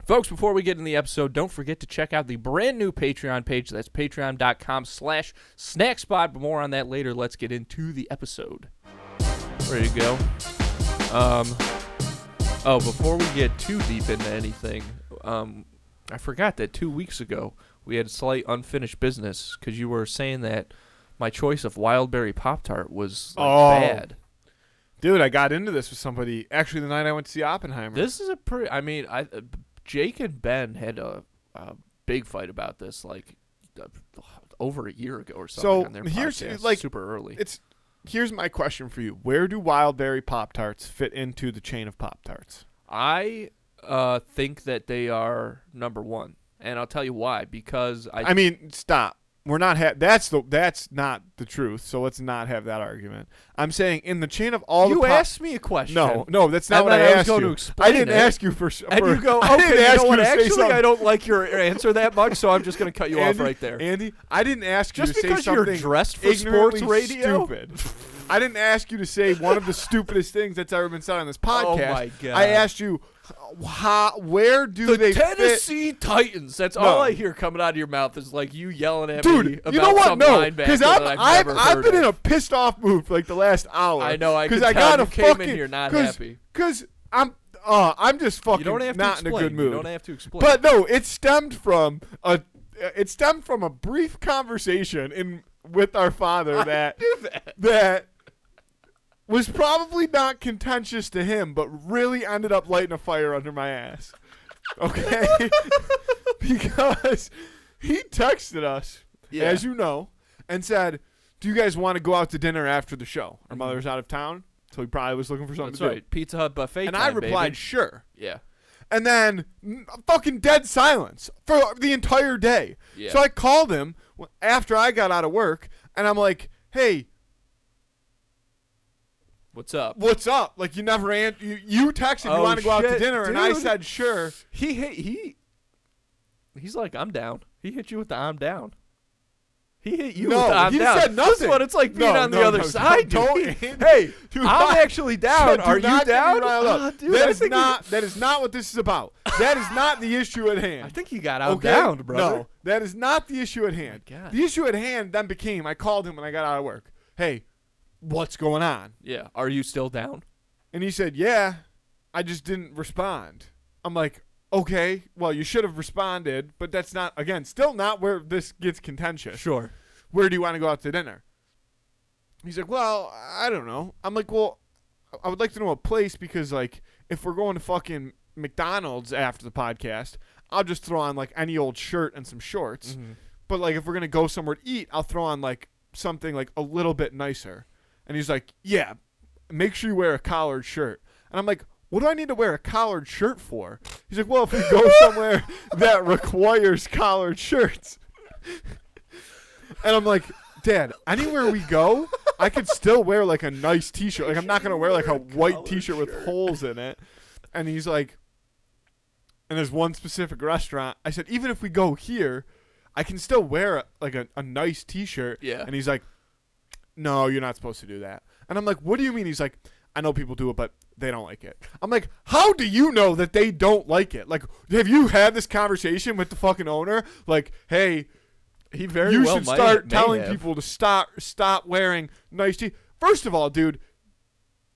Folks, before we get in the episode, don't forget to check out the brand new Patreon page. That's patreon.com/snackspot. But more on that later. Let's get into the episode. Ready to go? Before we get too deep into anything, I forgot that 2 weeks ago we had slight unfinished business because you were saying that my choice of wild berry Pop-Tart was bad. Dude, I got into this with somebody actually the night I went to see Oppenheimer. This is a pretty. I mean, Jake and Ben had a big fight about this over a year ago or something. So on their here's podcast, super early. Here's my question for you: where do wild berry Pop-Tarts fit into the chain of Pop-Tarts? I think that they are number one, and I'll tell you why. Because I mean, stop. We're not. That's not the truth. So let's not have that argument. I'm saying in the chain of all you asked me a question. No, that's not what I asked you. To explain I didn't ask you for. And you go, I didn't ask you to say something. I don't like your answer that much, so I'm just going to cut you off right there. Andy, I didn't ask you just to say something. Just because you're dressed for sports radio. Stupid. I didn't ask you to say one of the stupidest things that's ever been said on this podcast. Oh my God! I asked you, where do they fit? The Tennessee Titans. That's all I hear coming out of your mouth is like you yelling at me about you know what? some No, because I've been in a pissed off mood for like the last hour. I know. I got you came in here not happy. Because I'm just fucking not in a good mood. You don't have to explain. But no, it stemmed from a brief conversation with our father that was probably not contentious to him, but really ended up lighting a fire under my ass. Okay? Because he texted us, as you know, and said, do you guys want to go out to dinner after the show? Our mother's out of town, so he probably was looking for something to do. Pizza Hut buffet and time, I replied, baby. sure. Yeah. And then fucking dead silence for the entire day. Yeah. So I called him after I got out of work, and I'm like, hey, what's up? What's up? Like, you never answered. You texted you want to go out to dinner, dude. And I said sure. He's like, I'm down. He hit you with the I'm down. He hit you with the I'm down. No, he said nothing. This is what it's like being on the other side. Hey, I'm actually down. Are you down? Dude, that is not what this is about. That is not the issue at hand. I think you got out down, brother. No, that is not the issue at hand. Oh, the issue at hand then became, I called him when I got out of work. Hey, what's going on? Yeah. Are you still down? And he said, yeah, I just didn't respond. I'm like, okay, well, you should have responded, but that's not, again, still not where this gets contentious. Sure. Where do you want to go out to dinner? He's like, well, I don't know. I'm like, well, I would like to know a place because, like, if we're going to fucking McDonald's after the podcast, I'll just throw on, like, any old shirt and some shorts. Mm-hmm. But, like, if we're going to go somewhere to eat, I'll throw on, like, something, like, a little bit nicer. And he's like, yeah, make sure you wear a collared shirt. And I'm like, what do I need to wear a collared shirt for? He's like, well, if we go somewhere that requires collared shirts. And I'm like, Dad, anywhere we go, I could still wear, like, a nice T-shirt. Like, I'm not going to wear, like, a white T-shirt with holes in it. And he's like, and there's one specific restaurant. I said, even if we go here, I can still wear, a nice T-shirt. Yeah. And he's like, no, you're not supposed to do that. And I'm like, what do you mean? He's like, I know people do it, but they don't like it. I'm like, how do you know that they don't like it? Like, have you had this conversation with the fucking owner? Like, hey, he very you well should start telling have. people to stop wearing nice T. First of all, dude,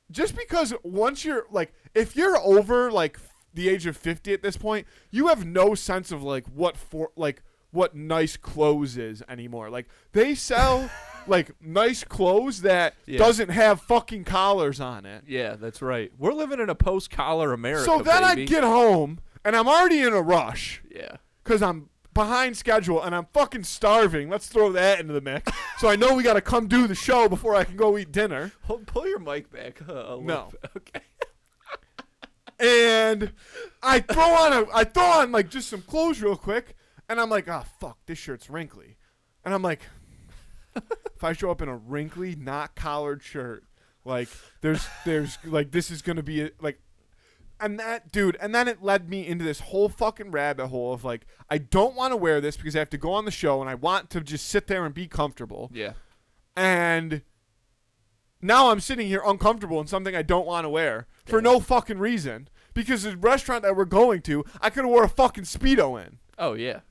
just because once you're like, if you're over like the age of 50 at this point, you have no sense of like what nice clothes is anymore. Like, they sell like nice clothes that doesn't have fucking collars on it. Yeah, that's right. We're living in a post-collar America. So then baby. I get home and I'm already in a rush. Yeah. Because I'm behind schedule and I'm fucking starving. Let's throw that into the mix. So I know we got to come do the show before I can go eat dinner. Pull your mic back. No. Okay. And I throw on like just some clothes real quick, and I'm like, oh fuck, this shirt's wrinkly. And I'm like, if I show up in a wrinkly, not collared shirt, like there's like this is gonna be like. And that, dude, and then it led me into this whole fucking rabbit hole of like, I don't want to wear this because I have to go on the show and I want to just sit there and be comfortable. Yeah. And now I'm sitting here uncomfortable in something I don't want to wear for no fucking reason because the restaurant that we're going to, I could have wore a fucking Speedo in. Oh, yeah.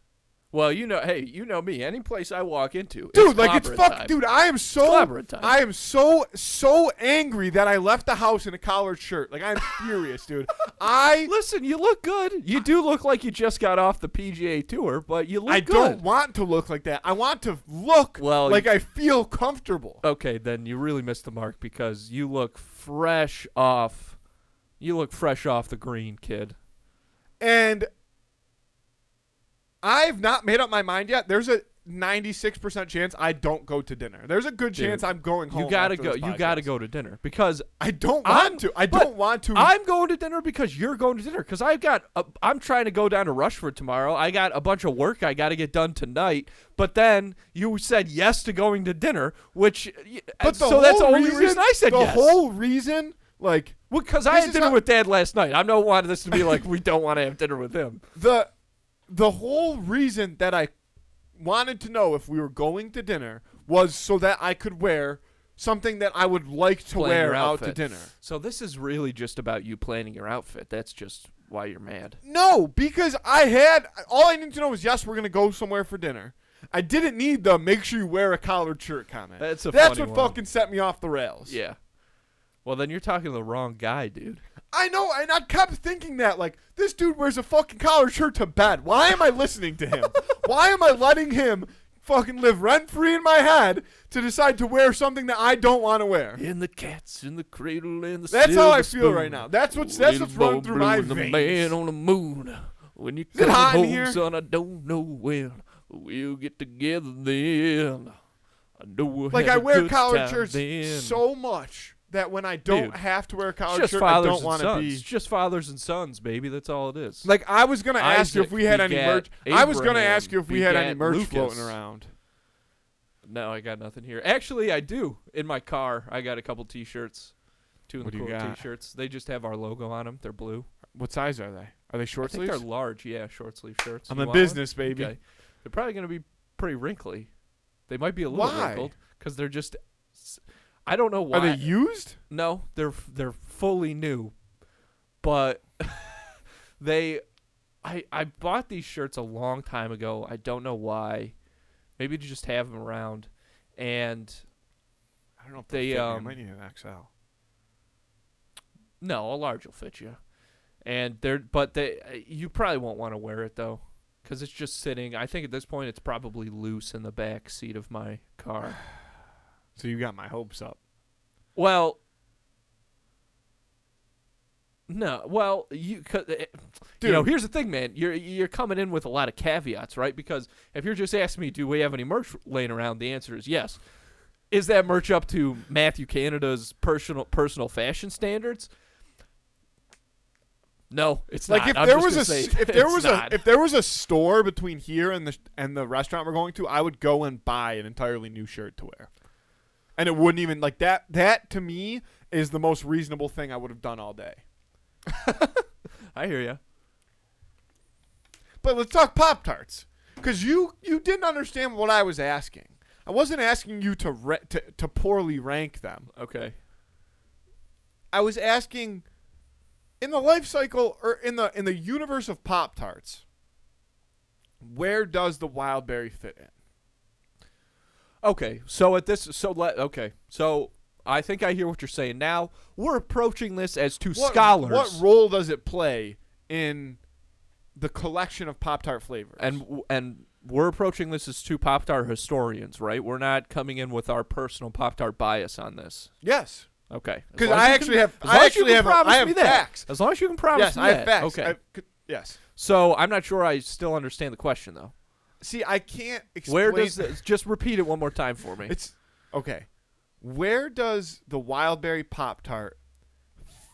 Well, hey, you know me. Any place I walk into, dude, it's clobbering fuck, time. dude. I am so angry that I left the house in a collared shirt. Like I'm furious, dude. Listen. You look good. You do look like you just got off the PGA Tour, but you look good. I don't want to look like that. I want to look like I feel comfortable. Okay, then you really missed the mark because you look fresh off. You look fresh off the green, kid. And I've not made up my mind yet. There's a 96% chance I don't go to dinner. There's a good chance I'm going home. You gotta go. You gotta go to dinner because I don't want to. I don't want to. I'm going to dinner because you're going to dinner because I'm trying to go down to Rushford tomorrow. I got a bunch of work I got to get done tonight. But then you said yes to going to dinner, which that's the only reason I said yes. The whole reason, like, because I had dinner with Dad last night. I don't want this to be like we don't want to have dinner with him. The whole reason that I wanted to know if we were going to dinner was so that I could wear something that I would like to wear out to dinner. So this is really just about you planning your outfit. That's just why you're mad. No, because all I need to know was yes, we're going to go somewhere for dinner. I didn't need the make sure you wear a collared shirt comment. That's what fucking set me off the rails. Yeah. Well, then you're talking to the wrong guy, dude. I know, and I kept thinking that, like, this dude wears a fucking collared shirt to bed. Why am I listening to him? Why am I letting him fucking live rent-free in my head to decide to wear something that I don't want to wear? And the cat's in the cradle and the That's how I feel spoon. right now. That's what's running through my veins. The man on the moon. When you come home, son, I don't know when. We'll get together then. I know we'll like, have I wear good collared time shirts then. so much that when I don't have to wear a collared shirt, I don't want to be. It's just fathers and sons, baby. That's all it is. Like, I was going to ask you if we had any merch. I was going to ask you if we had any merch Lucas. floating around. No, I got nothing here. Actually, I do. In my car, I got a couple T-shirts. Two in the cool T-shirts. They just have our logo on them. They're blue. What size are they? Are they short sleeves? I think they're large, yeah, short sleeve shirts. I'm in business, baby. Okay. They're probably going to be pretty wrinkly. They might be a little wrinkled because they're just... I don't know why. Are they used? No, they're fully new. But I bought these shirts a long time ago. I don't know why. Maybe to just have them around. And I don't know if they I might need an XL. No, a large will fit you. And you probably won't want to wear it though, because it's just sitting. I think at this point it's probably loose in the back seat of my car. So you got my hopes up. Well, no. Well, you know, here's the thing, man. You're coming in with a lot of caveats, right? Because if you're just asking me, do we have any merch laying around? The answer is yes. Is that merch up to Matthew Canada's personal fashion standards? No, it's like not. If there was a store between here and the restaurant we're going to, I would go and buy an entirely new shirt to wear. And it wouldn't even like that. That to me is the most reasonable thing I would have done all day. I hear you. But let's talk Pop-Tarts, because you didn't understand what I was asking. I wasn't asking you to poorly rank them. Okay. I was asking, in the life cycle or in the universe of Pop-Tarts, where does the wild berry fit in? Okay, so I think I hear what you're saying. Now we're approaching this as two scholars. What role does it play in the collection of Pop-Tart flavors? And we're approaching this as two Pop-Tart historians, right? We're not coming in with our personal Pop-Tart bias on this. Yes. Okay. Because I actually have facts. As long as you can promise me that. Yes, I have facts. Okay. Yes. So I'm not sure I still understand the question though. See, I can't explain. Where does this, just repeat it one more time for me. It's okay. Where does the wild berry Pop-Tart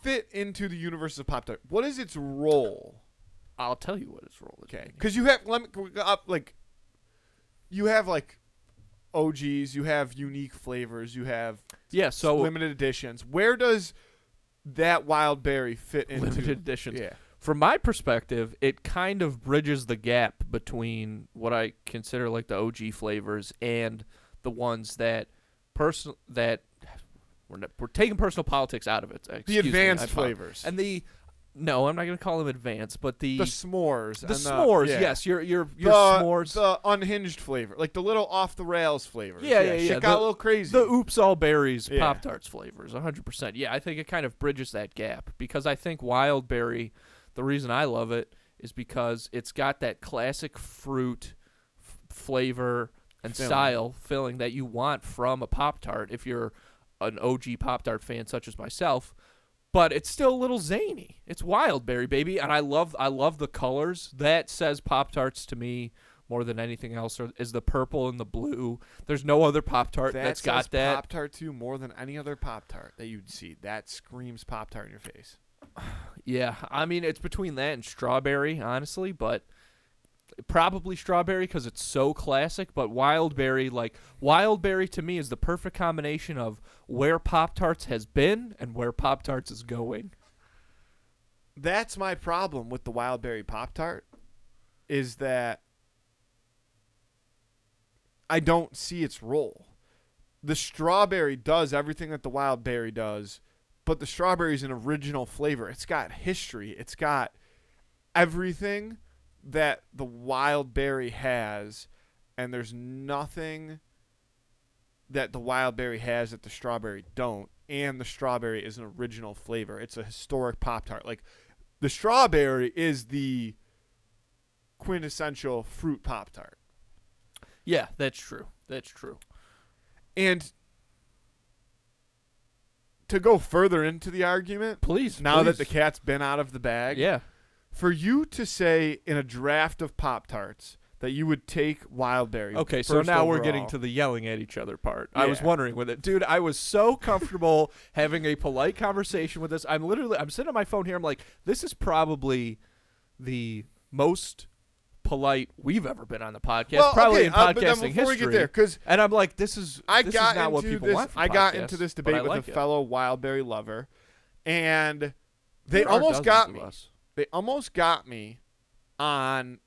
fit into the universe of Pop-Tart? What is its role? I'll tell you what its role is. Okay. Because you have OGs, you have unique flavors, you have limited editions. Where does that wild berry fit into limited editions? Yeah. From my perspective, it kind of bridges the gap between what I consider like the OG flavors and the ones that we're taking personal politics out of it. The advanced flavors. And No, I'm not gonna call them advanced, but the s'mores. the and s'mores. yeah. Yes, your the s'mores. The unhinged flavor, like the little off the rails flavors. Yeah. Shit got a little crazy. The Oops All Berries Yeah. Pop-Tarts flavors, 100%. Yeah, I think it kind of bridges that gap because I think Wild Berry, the reason I love it is because it's got that classic fruit flavor and filling that you want from a Pop-Tart if you're an OG Pop-Tart fan such as myself. But it's still a little zany. It's Wild Berry, baby, and I love the colors. That says Pop-Tarts to me more than anything else. Is the purple and the blue. There's no other Pop-Tart that's got that. Pop-Tart too, more than any other Pop-Tart that you'd see. That screams Pop-Tart in your face. Yeah, I mean it's between that and strawberry, honestly, but probably strawberry because it's so classic. But Wild Berry to me is the perfect combination of where Pop-Tarts has been and where Pop-Tarts is going. That's my problem with the Wild Berry Pop-Tart, is that I don't see its role. The strawberry does everything that the Wild Berry does, but the strawberry is an original flavor. It's got history. It's got everything that the Wild Berry has, and there's nothing that the Wild Berry has that the strawberry don't, and the strawberry is an original flavor. It's a historic Pop-Tart. Like, the strawberry is the quintessential fruit Pop-Tart. Yeah, that's true. And to go further into the argument, please, that the cat's been out of the bag, yeah, for you to say in a draft of Pop-Tarts that you would take Wild Berry. Okay, so now we're getting to the yelling at each other part. Yeah. I was wondering with it. Dude, I was so comfortable having a polite conversation with this. I'm sitting on my phone here. I'm like, this is probably the most polite we've ever been on the podcast, probably in podcasting history. We get there, and I'm like, this is not what people want from I got podcasts, into this debate with a fellow Wild Berry lover, and they There are almost got dozens me. of us. They almost got me on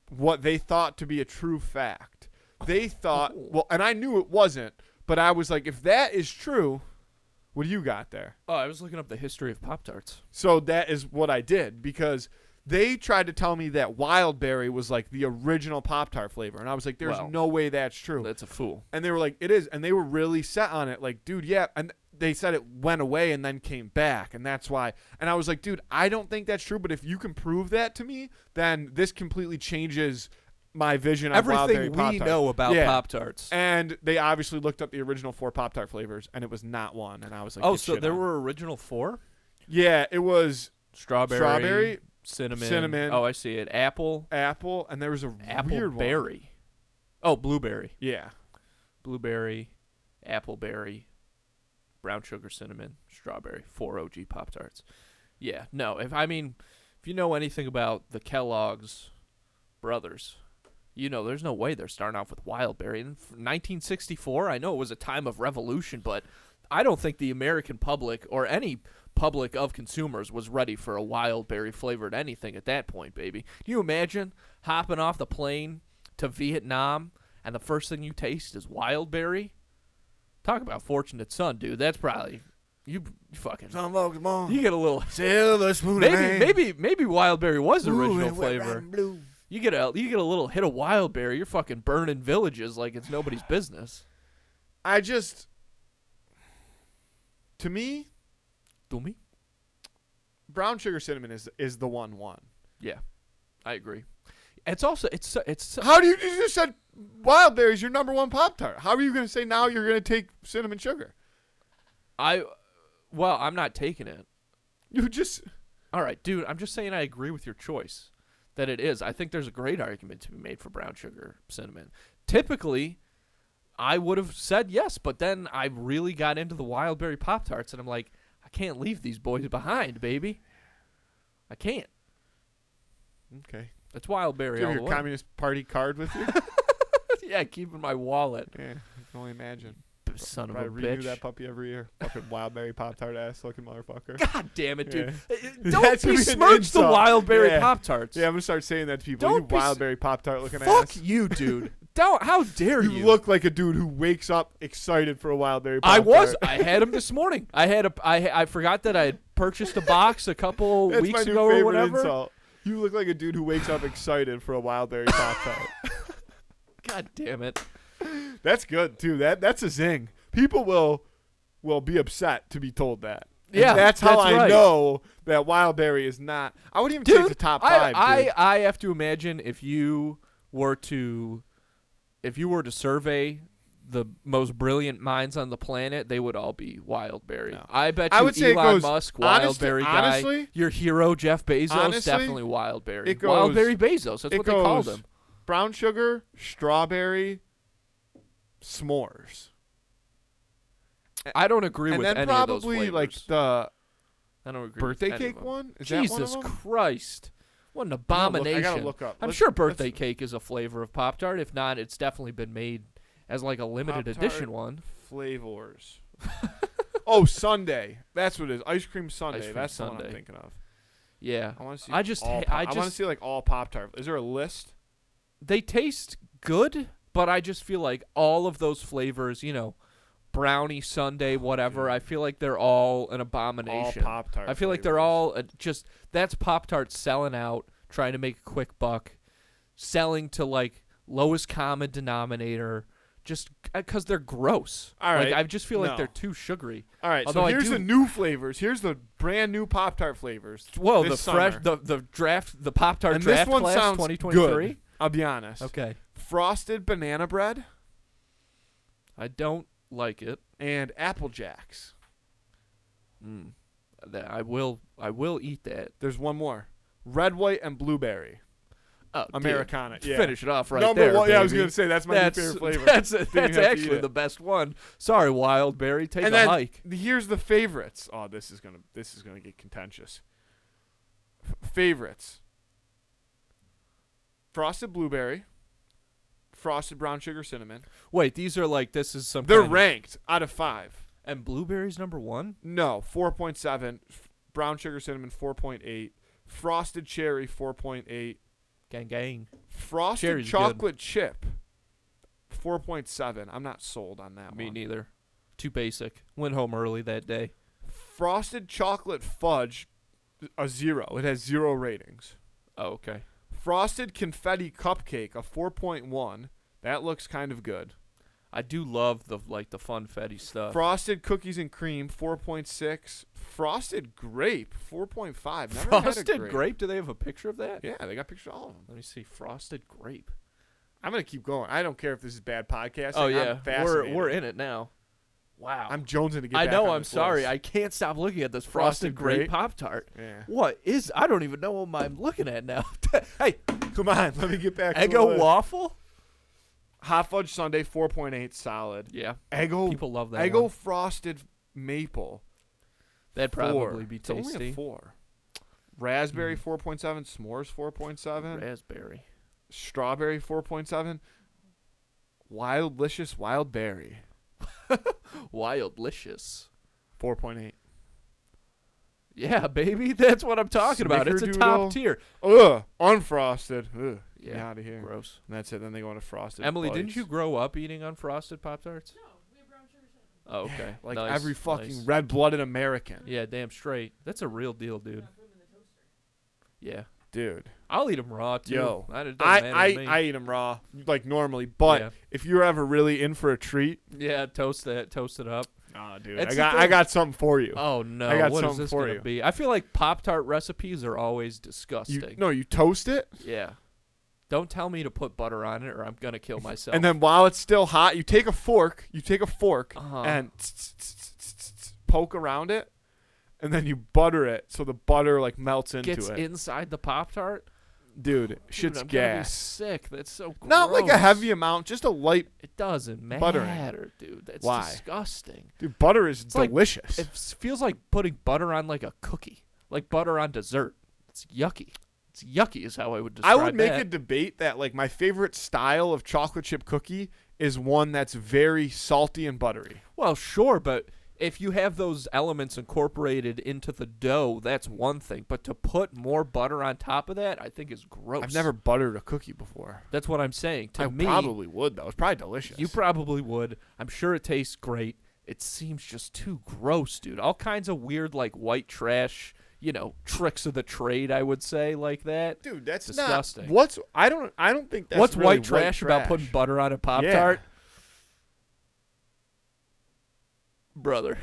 what they thought to be a true fact. They thought, well, and I knew it wasn't, but I was like, if that is true, what do you got there? Oh, I was looking up the history of Pop-Tarts. So that is what I did, because they tried to tell me that Wild Berry was like the original Pop-Tart flavor. And I was like, there's no way that's true. That's a fool. And they were like, it is. And they were really set on it. Like, dude, yeah. And they said it went away and then came back. And that's why. And I was like, dude, I don't think that's true. But if you can prove that to me, then this completely changes my vision of Wild Berry Pop-Tart. Everything we know about Pop-Tarts. And they obviously looked up the original 4 Pop-Tart flavors, and it was not one. And I was like, oh, so there were original 4? Yeah, it was strawberry, cinnamon. Oh, I see it. Apple, and there was a weird berry. one. Oh, blueberry. Yeah. Blueberry, appleberry, brown sugar, cinnamon, strawberry. 4 OG Pop-Tarts. Yeah, no. If you know anything about the Kellogg's brothers, you know there's no way they're starting off with Wild Berry. In 1964, I know it was a time of revolution, but I don't think the American public or any public of consumers was ready for a Wild Berry flavored anything at that point, baby. Can you imagine hopping off the plane to Vietnam and the first thing you taste is Wild Berry? Talk about fortunate son, dude. That's probably you fucking. You get a little silver spoon. Maybe Wild Berry was the original flavor. You get a little hit of Wild Berry, you're fucking burning villages like it's nobody's business. To me, brown sugar cinnamon is the 1-1. Yeah, I agree. It's also it's how do you just said Wild Berry's your number 1 Pop-Tart? How are you going to say now you're going to take cinnamon sugar? I'm not taking it. All right, dude. I'm just saying I agree with your choice that it is. I think there's a great argument to be made for brown sugar cinnamon. Typically, I would have said yes, but then I really got into the Wild Berry Pop-Tarts, and I'm like, I can't leave these boys behind, baby. I can't. Okay. It's Wild Berry. Do you have your Communist Party card with you? Yeah, keep in my wallet. Yeah, I can only imagine. Son of a bitch. Renew that puppy every year. Fucking Wild Berry Pop-Tart ass looking motherfucker. God damn it, dude. Yeah. Don't besmirch the Wild Berry Pop-Tarts. Yeah, I'm going to start saying that to people. Don't you Wild Berry Pop-Tart looking ass. Fuck you, dude. Don't. How dare you? You look like a dude who wakes up excited for a wild berry I Pop-Tart. was. I had them this morning. I forgot that I had purchased a box a couple That's weeks my new ago or favorite whatever. insult. You look like a dude who wakes up excited for a wild berry Pop-Tart. God damn it. That's good too. That's a zing. People will be upset to be told that. And Yeah, that's how I right. know that wild berry is not. I wouldn't even Dude, take the top 5. I have to imagine if you were to survey the most brilliant minds on the planet, they would all be Wildberry. No. I bet you I would say it Elon goes- Musk, honestly- Wildberry guy, honestly- your hero Jeff Bezos, honestly, definitely Wildberry. it goes- Wildberry Bezos, that's it what they called goes him. brown sugar, strawberry, s'mores, I don't agree and with then any of those probably flavors. like the I don't agree birthday with any of cake them. one. Is that one Jesus of them? Christ. What an I abomination. gotta look up. I'm sure birthday cake is a flavor of Pop-Tart. If not, it's definitely been made as like a limited Pop-Tart edition one. flavors. Oh, Sunday. That's what it is. Ice cream Sunday. Ice cream That's the one sundae. I'm thinking of. Yeah. I want to see. I just all ha- Pop- I I want to just- see like all Pop-Tart. Is there a list? They taste good, but I just feel like all of those flavors, brownie sundae, whatever, dude. I feel like they're all an All abomination. Pop-Tart. I feel like they're all just that's Pop-Tart selling out, trying to make a quick buck, selling to like lowest common denominator, just because they're gross. All right. Like, I just feel like No. they're too sugary. All right. Although So I here's do- the new flavors. Here's the brand new Pop-Tart flavors. Whoa, this the fresh, summer. the draft, the Pop-Tart And draft this one class sounds 2023. good. I'll be honest. Okay, Frosted banana bread I don't like it. and Apple Jacks. I will eat that. There's one more. Red, white, and blueberry. Oh, Americana. dude, Yeah. finish it off right Number there. one. Yeah, I was baby. gonna say that's my new favorite flavor. That's Didn't have to eat actually it. the best one. Sorry, Wildberry, take And a then hike. here's the favorites. Oh, this is gonna get contentious. Favorites. Frosted blueberry. Frosted brown sugar cinnamon. Wait, these are like this is some. They're kind of- ranked out of 5. and blueberries number 1. No, 4.7. Brown sugar cinnamon 4.8. Frosted cherry 4.8. Gang gang. Frosted Cherry's chocolate chip 4.7. I'm not sold on that Me one. neither. Too basic. Went home early that day. Frosted chocolate fudge a 0. It has 0 ratings. Oh, okay. Frosted confetti cupcake a 4.1. That looks kind of good. I do love the funfetti stuff. Frosted cookies and cream 4.6. Frosted grape 4.5. Never Frosted had a grape. Do they have a picture of that? Yeah, they got pictures of all of them. Let me see. Frosted grape. I'm gonna keep going. I don't care if this is bad podcasting. Oh I'm yeah, fascinated. we're in it now. Wow. I'm jonesing to get I back know. on I'm this sorry. list. I can't stop looking at this Frosted frosted grape grape. Pop-Tart. Yeah. What is? I don't even know what I'm looking at now. Hey, Come on, let me get back to the Eggo list. waffle. Hot fudge sundae 4.8 solid. Yeah, Eggo people love that. Eggo one. frosted maple. That'd 4. probably be It's only tasty. a 4. Raspberry 4.7. S'mores 4.7. Raspberry. Strawberry 4.7. Wildlicious wild berry Wildlicious. 4.8. Yeah, baby, that's what I'm talking about. It's a Snickerdoodle. top tier. Ugh, unfrosted. Ugh, get Yeah, out of here. gross. And that's it. Then they go into frosted. Emily, bites. didn't you grow up eating unfrosted Pop-Tarts? No, we have brown sugar cinnamon. Oh, okay. Like Nice, every fucking nice. red-blooded American, Yeah, damn straight. That's a real deal, dude. I put them in the toaster. Yeah. dude. I'll eat them raw, too. Yo, It doesn't matter to me. I eat them raw like normally, but Yeah. if you're ever really in for a treat, Yeah, toast it up. oh, dude, That's I the got thing. something for you. Oh, no. I got What is something this for going you. to be? I feel like Pop-Tart recipes are always disgusting. You toast it, Yeah. Don't tell me to put butter on it or I'm going to kill myself. and then while it's still hot, you take a fork, Uh-huh. and poke around it, and then you butter it so the butter like melts into gets it. inside the Pop-Tart. Dude, shit's I'm gonna be gas. sick. That's so gross. Not like a heavy amount, just a light. It doesn't buttering. matter, dude. That's Why? disgusting. Dude, butter is like- delicious. It feels like putting butter on like a cookie, like butter on dessert. It's yucky. It's yucky is how I would describe I would make that. a debate that like my favorite style of chocolate chip cookie is one that's very salty and buttery. Well, sure, but if you have those elements incorporated into the dough, that's one thing. But to put more butter on top of that, I think is gross. I've never buttered a cookie before. That's what I'm saying. To I me, probably would, though. It's probably delicious. you probably would. I'm sure it tastes great. It seems just too gross, dude. All kinds of weird, like, white trash, tricks of the trade, I would say, like that. Dude, that's disgusting. Not. I don't think that's What's really white trash about putting butter on a Pop-Tart? Brother.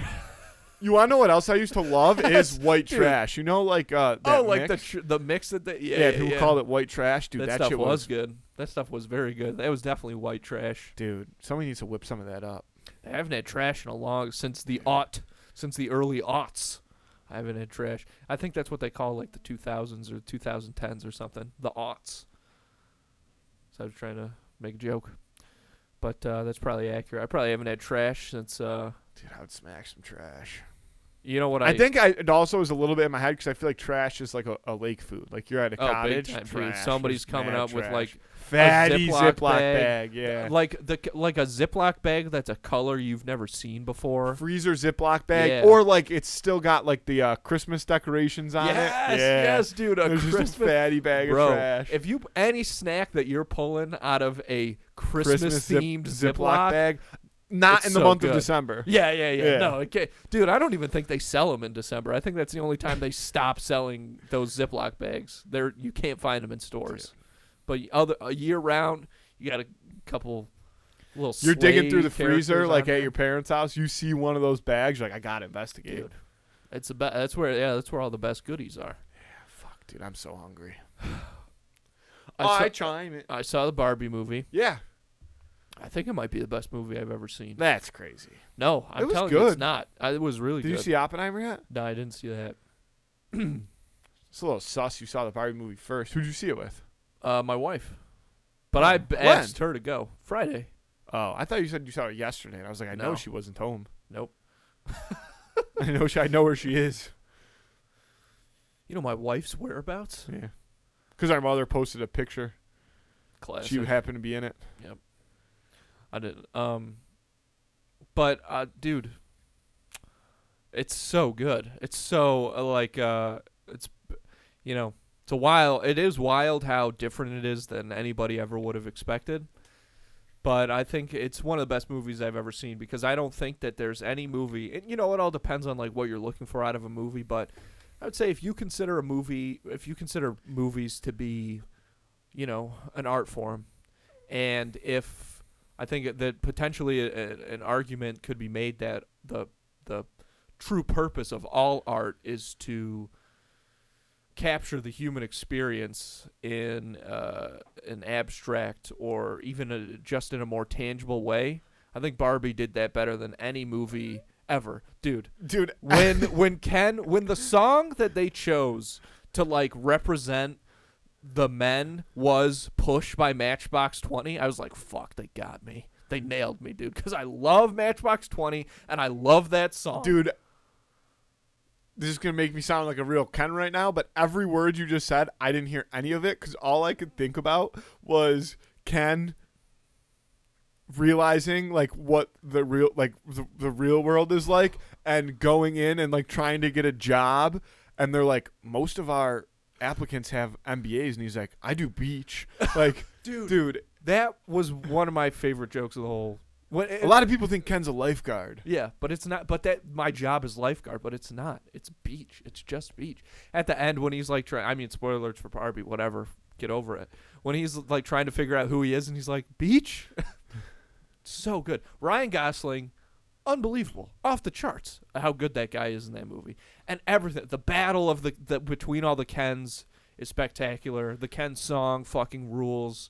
You want to know what else I used to love is white Dude. trash. Like that like mix? the mix that they People called it white trash. Dude, that that stuff shit was good. That stuff was very good. That was definitely white trash. Dude, somebody needs to whip some of that up. I haven't had trash in a long since the early aughts. I haven't had trash. I think that's what they call like the 2000s or 2010s or something. The aughts. So I was trying to make a joke, but that's probably accurate. I probably haven't had trash since. Dude, I would smack some trash. You know what I think it also is a little bit in my head because I feel like trash is like a lake food. Like you're at a cottage, big time, dude. trash, Somebody's just coming mad up with trash. like fatty a Ziploc bag, yeah, like a Ziploc bag that's a color you've never seen before. freezer Ziploc bag, Yeah. or like it's still got like the Christmas decorations on it. Yeah. Yes, dude. A There's Christmas just a fatty bag Bro, of trash. if you any snack that you're pulling out of a Christmas themed Ziploc bag, not it's in the so month good. of December. Yeah. No, okay. Dude, I don't even think they sell them in December. I think that's the only time they stop selling those Ziploc bags. You can't find them in stores. But year round, you got a couple little. You're digging through the Slade freezer characters like on at there. your parents' house. You see one of those bags, you're like, I gotta investigate. Dude, that's where all the best goodies are. Fuck, dude, I'm so hungry. I chime it. I saw the Barbie movie. Yeah, I think it might be the best movie I've ever seen. that's crazy. No, I'm was telling you, it's good. not. It was really Did good. you see Oppenheimer yet? No, I didn't see that. It's a little sus. You saw the Barbie movie first. Who'd you see it with? My wife. But I asked her to go Friday. Oh, I thought you said you saw it yesterday. And I was like, I know No. she wasn't home. Nope. I know where she is. You know my wife's whereabouts? Yeah, because our mother posted a picture. Classic. She happened to be in it. I didn't. But dude, it's so good. It's so it's it's a wild. It is wild how different it is than anybody ever would have expected. But I think it's one of the best movies I've ever seen because I don't think that there's any movie. And it all depends on like what you're looking for out of a movie. But I would say if you consider movies to be, an art form, and if I think that potentially an argument could be made that the true purpose of all art is to capture the human experience in an abstract or even just in a more tangible way. I think Barbie did that better than any movie ever, dude. When the song that they chose to like represent the men was "Push" by Matchbox 20, I was like, fuck, they got me. They nailed me, dude, because I love Matchbox 20 and I love that song. Dude, this is going to make me sound like a real Ken right now, but every word you just said, I didn't hear any of it because all I could think about was Ken realizing like what the real world is like and going in and like trying to get a job, and they're like, most of our applicants have MBAs, and he's like, I do beach. Like, dude, that was one of my favorite jokes of the whole. A lot of people think Ken's a lifeguard. Yeah, but it's not. But that my job is lifeguard, but it's not. It's beach. It's just beach. At the end, when he's like spoiler alerts for Barbie, whatever. Get over it. When he's like trying to figure out who he is, and he's like, beach. So good. Ryan Gosling, unbelievable, off the charts. How good that guy is in that movie, and everything. The battle of the between all the Kens is spectacular. The Ken song fucking rules.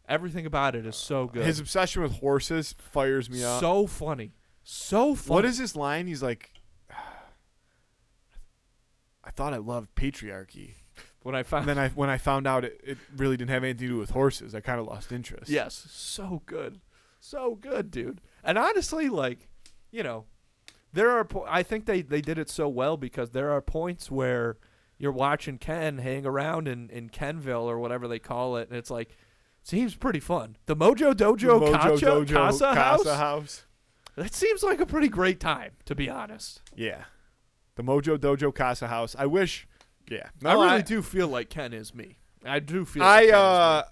Everything about it is so good. His obsession with horses fires me up. So funny. So funny. What is his line? He's like, I thought I loved patriarchy. When I found out it really didn't have anything to do with horses, I kind of lost interest. Yes. So good. So good, dude. And honestly, like, there are I think they did it so well because there are points where you're watching Ken hang around in Kenville or whatever they call it, and it's like, seems pretty fun. The Mojo Dojo, Casa House. That seems like a pretty great time, to be honest. Yeah. The Mojo Dojo Casa House. I wish. Yeah. I No, really do feel like Ken is me. I do feel like Ken is me.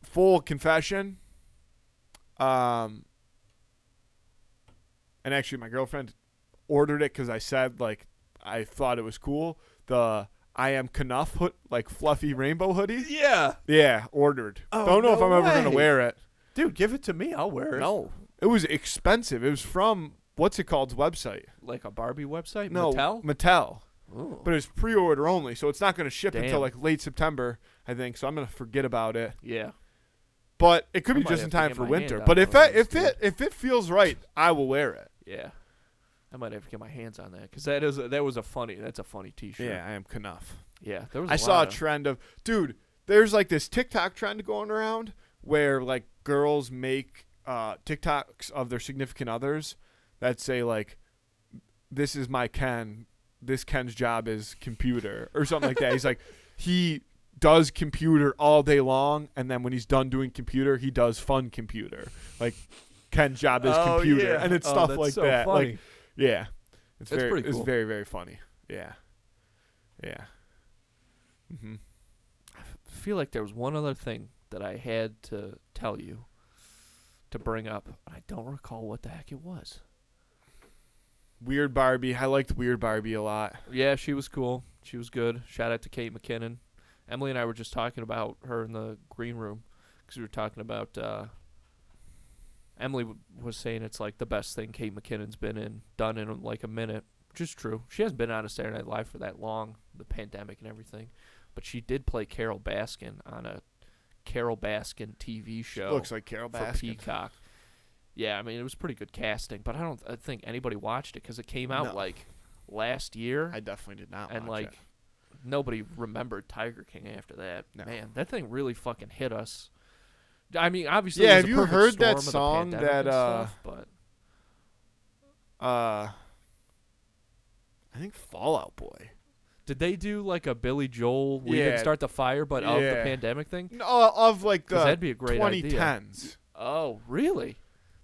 Full confession. And actually, my girlfriend ordered it because I said, like, I thought it was cool. The I Am Knuff like fluffy rainbow hoodie. Yeah. Yeah, ordered. Oh, Don't know if no I'm ever going to way. wear it. Dude, give it to me. I'll wear it. No. It was expensive. It was from, what's it called's website? Like a Barbie website? No. Mattel? Mattel. Ooh. But it was pre-order only, so it's not going to ship Damn. until like late September, I think. So I'm going to forget about it. Yeah. But it could I be might just have in to time get for my winter. hand But on if one of it those, if it feels right, I will wear it. Yeah. I might have to get my hands on that because that's a funny T-shirt. Yeah, I am Knuff. Yeah. There was. I saw a trend of, dude, there's like this TikTok trend going around where like girls make TikToks of their significant others that say like, "This is my Ken. This Ken's job is computer," or something like that. He's like, he does computer all day long, and then when he's done doing computer, he does fun computer. Like, Ken's job is computer, yeah. and it's Oh, stuff that's like so that. funny. Like, yeah, it's That's very, pretty cool. it's very, very funny. Yeah, yeah. Mm-hmm. I feel like there was one other thing that I had to tell you to bring up. I don't recall what the heck it was. Weird Barbie. I liked Weird Barbie a lot. Yeah, she was cool. She was good. Shout out to Kate McKinnon. Emily and I were just talking about her in the green room because we were talking about. Emily was saying it's like the best thing Kate McKinnon's done in like a minute, which is true. She hasn't been on a Saturday Night Live for that long, the pandemic and everything, but she did play Carol Baskin on a Carol Baskin TV show. Looks like Carol for Baskin. Peacock. Yeah, I mean it was pretty good casting, but I think anybody watched it because it came out No. like last year. I definitely did not. And watch like it. nobody remembered Tiger King after that. No. Man, that thing really fucking hit us. I mean, obviously, Yeah, it was have a you perfect heard storm that of the song pandemic that, and stuff, but I think Fallout Boy. did they do like a Billy Joel? We didn't Yeah. start the fire, but of the Yeah. pandemic thing. No, of like 'Cause the that'd be a great idea. 2010s. Oh, really?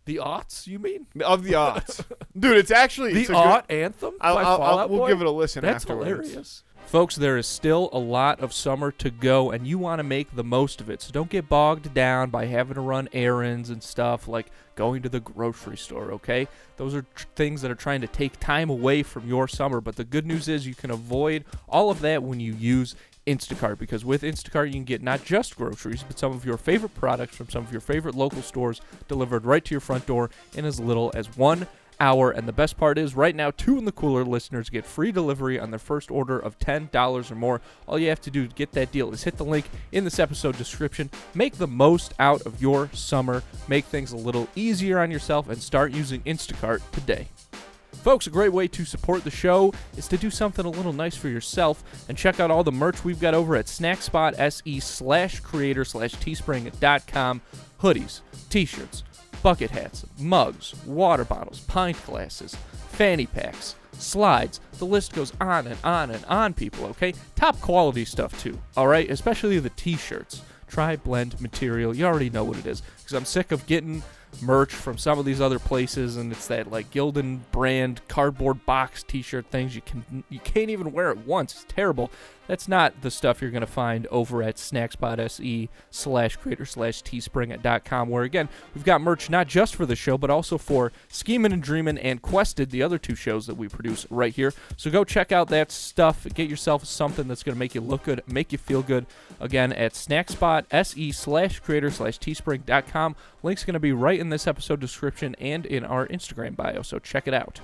The aughts? You mean Of the aughts. Dude, it's actually the it's a aught anthem by Fallout we'll Boy? give it a listen That's afterwards. hilarious. Folks, there is still a lot of summer to go, and you want to make the most of it. So don't get bogged down by having to run errands and stuff like going to the grocery store, okay? Those are things that are trying to take time away from your summer. But the good news is you can avoid all of that when you use Instacart, because with Instacart you can get not just groceries, but some of your favorite products from some of your favorite local stores delivered right to your front door in as little as 1 hour. And the best part is right now, 2 in the Cooler listeners get free delivery on their first order of $10 or more. All you have to do to get that deal is hit the link in this episode description. Make the most out of your summer, make things a little easier on yourself, and start using Instacart today. Folks, a great way to support the show is to do something a little nice for yourself and check out all the merch we've got over at snackspot.se/creator/teespring.com. Hoodies, t-shirts, bucket hats, mugs, water bottles, pint glasses, fanny packs, slides. The list goes on and on and on, people, okay? Top quality stuff, too, all right? Especially the t-shirts. Tri-blend material. You already know what it is, because I'm sick of getting merch from some of these other places, and it's that like Gildan brand cardboard box t-shirt things. You can't even wear it once. It's terrible. That's not the stuff you're going to find over at snackspot.se/creator/teespring.com, where again we've got merch not just for the show but also for Schemin' and Dreamin' and Quested, the other 2 shows that we produce right here. So go check out that stuff. Get yourself something that's going to make you look good, make you feel good. Again, at snackspot.se/creator/teespring.com. Link's going to be right in this episode description and in our Instagram bio, so check it out.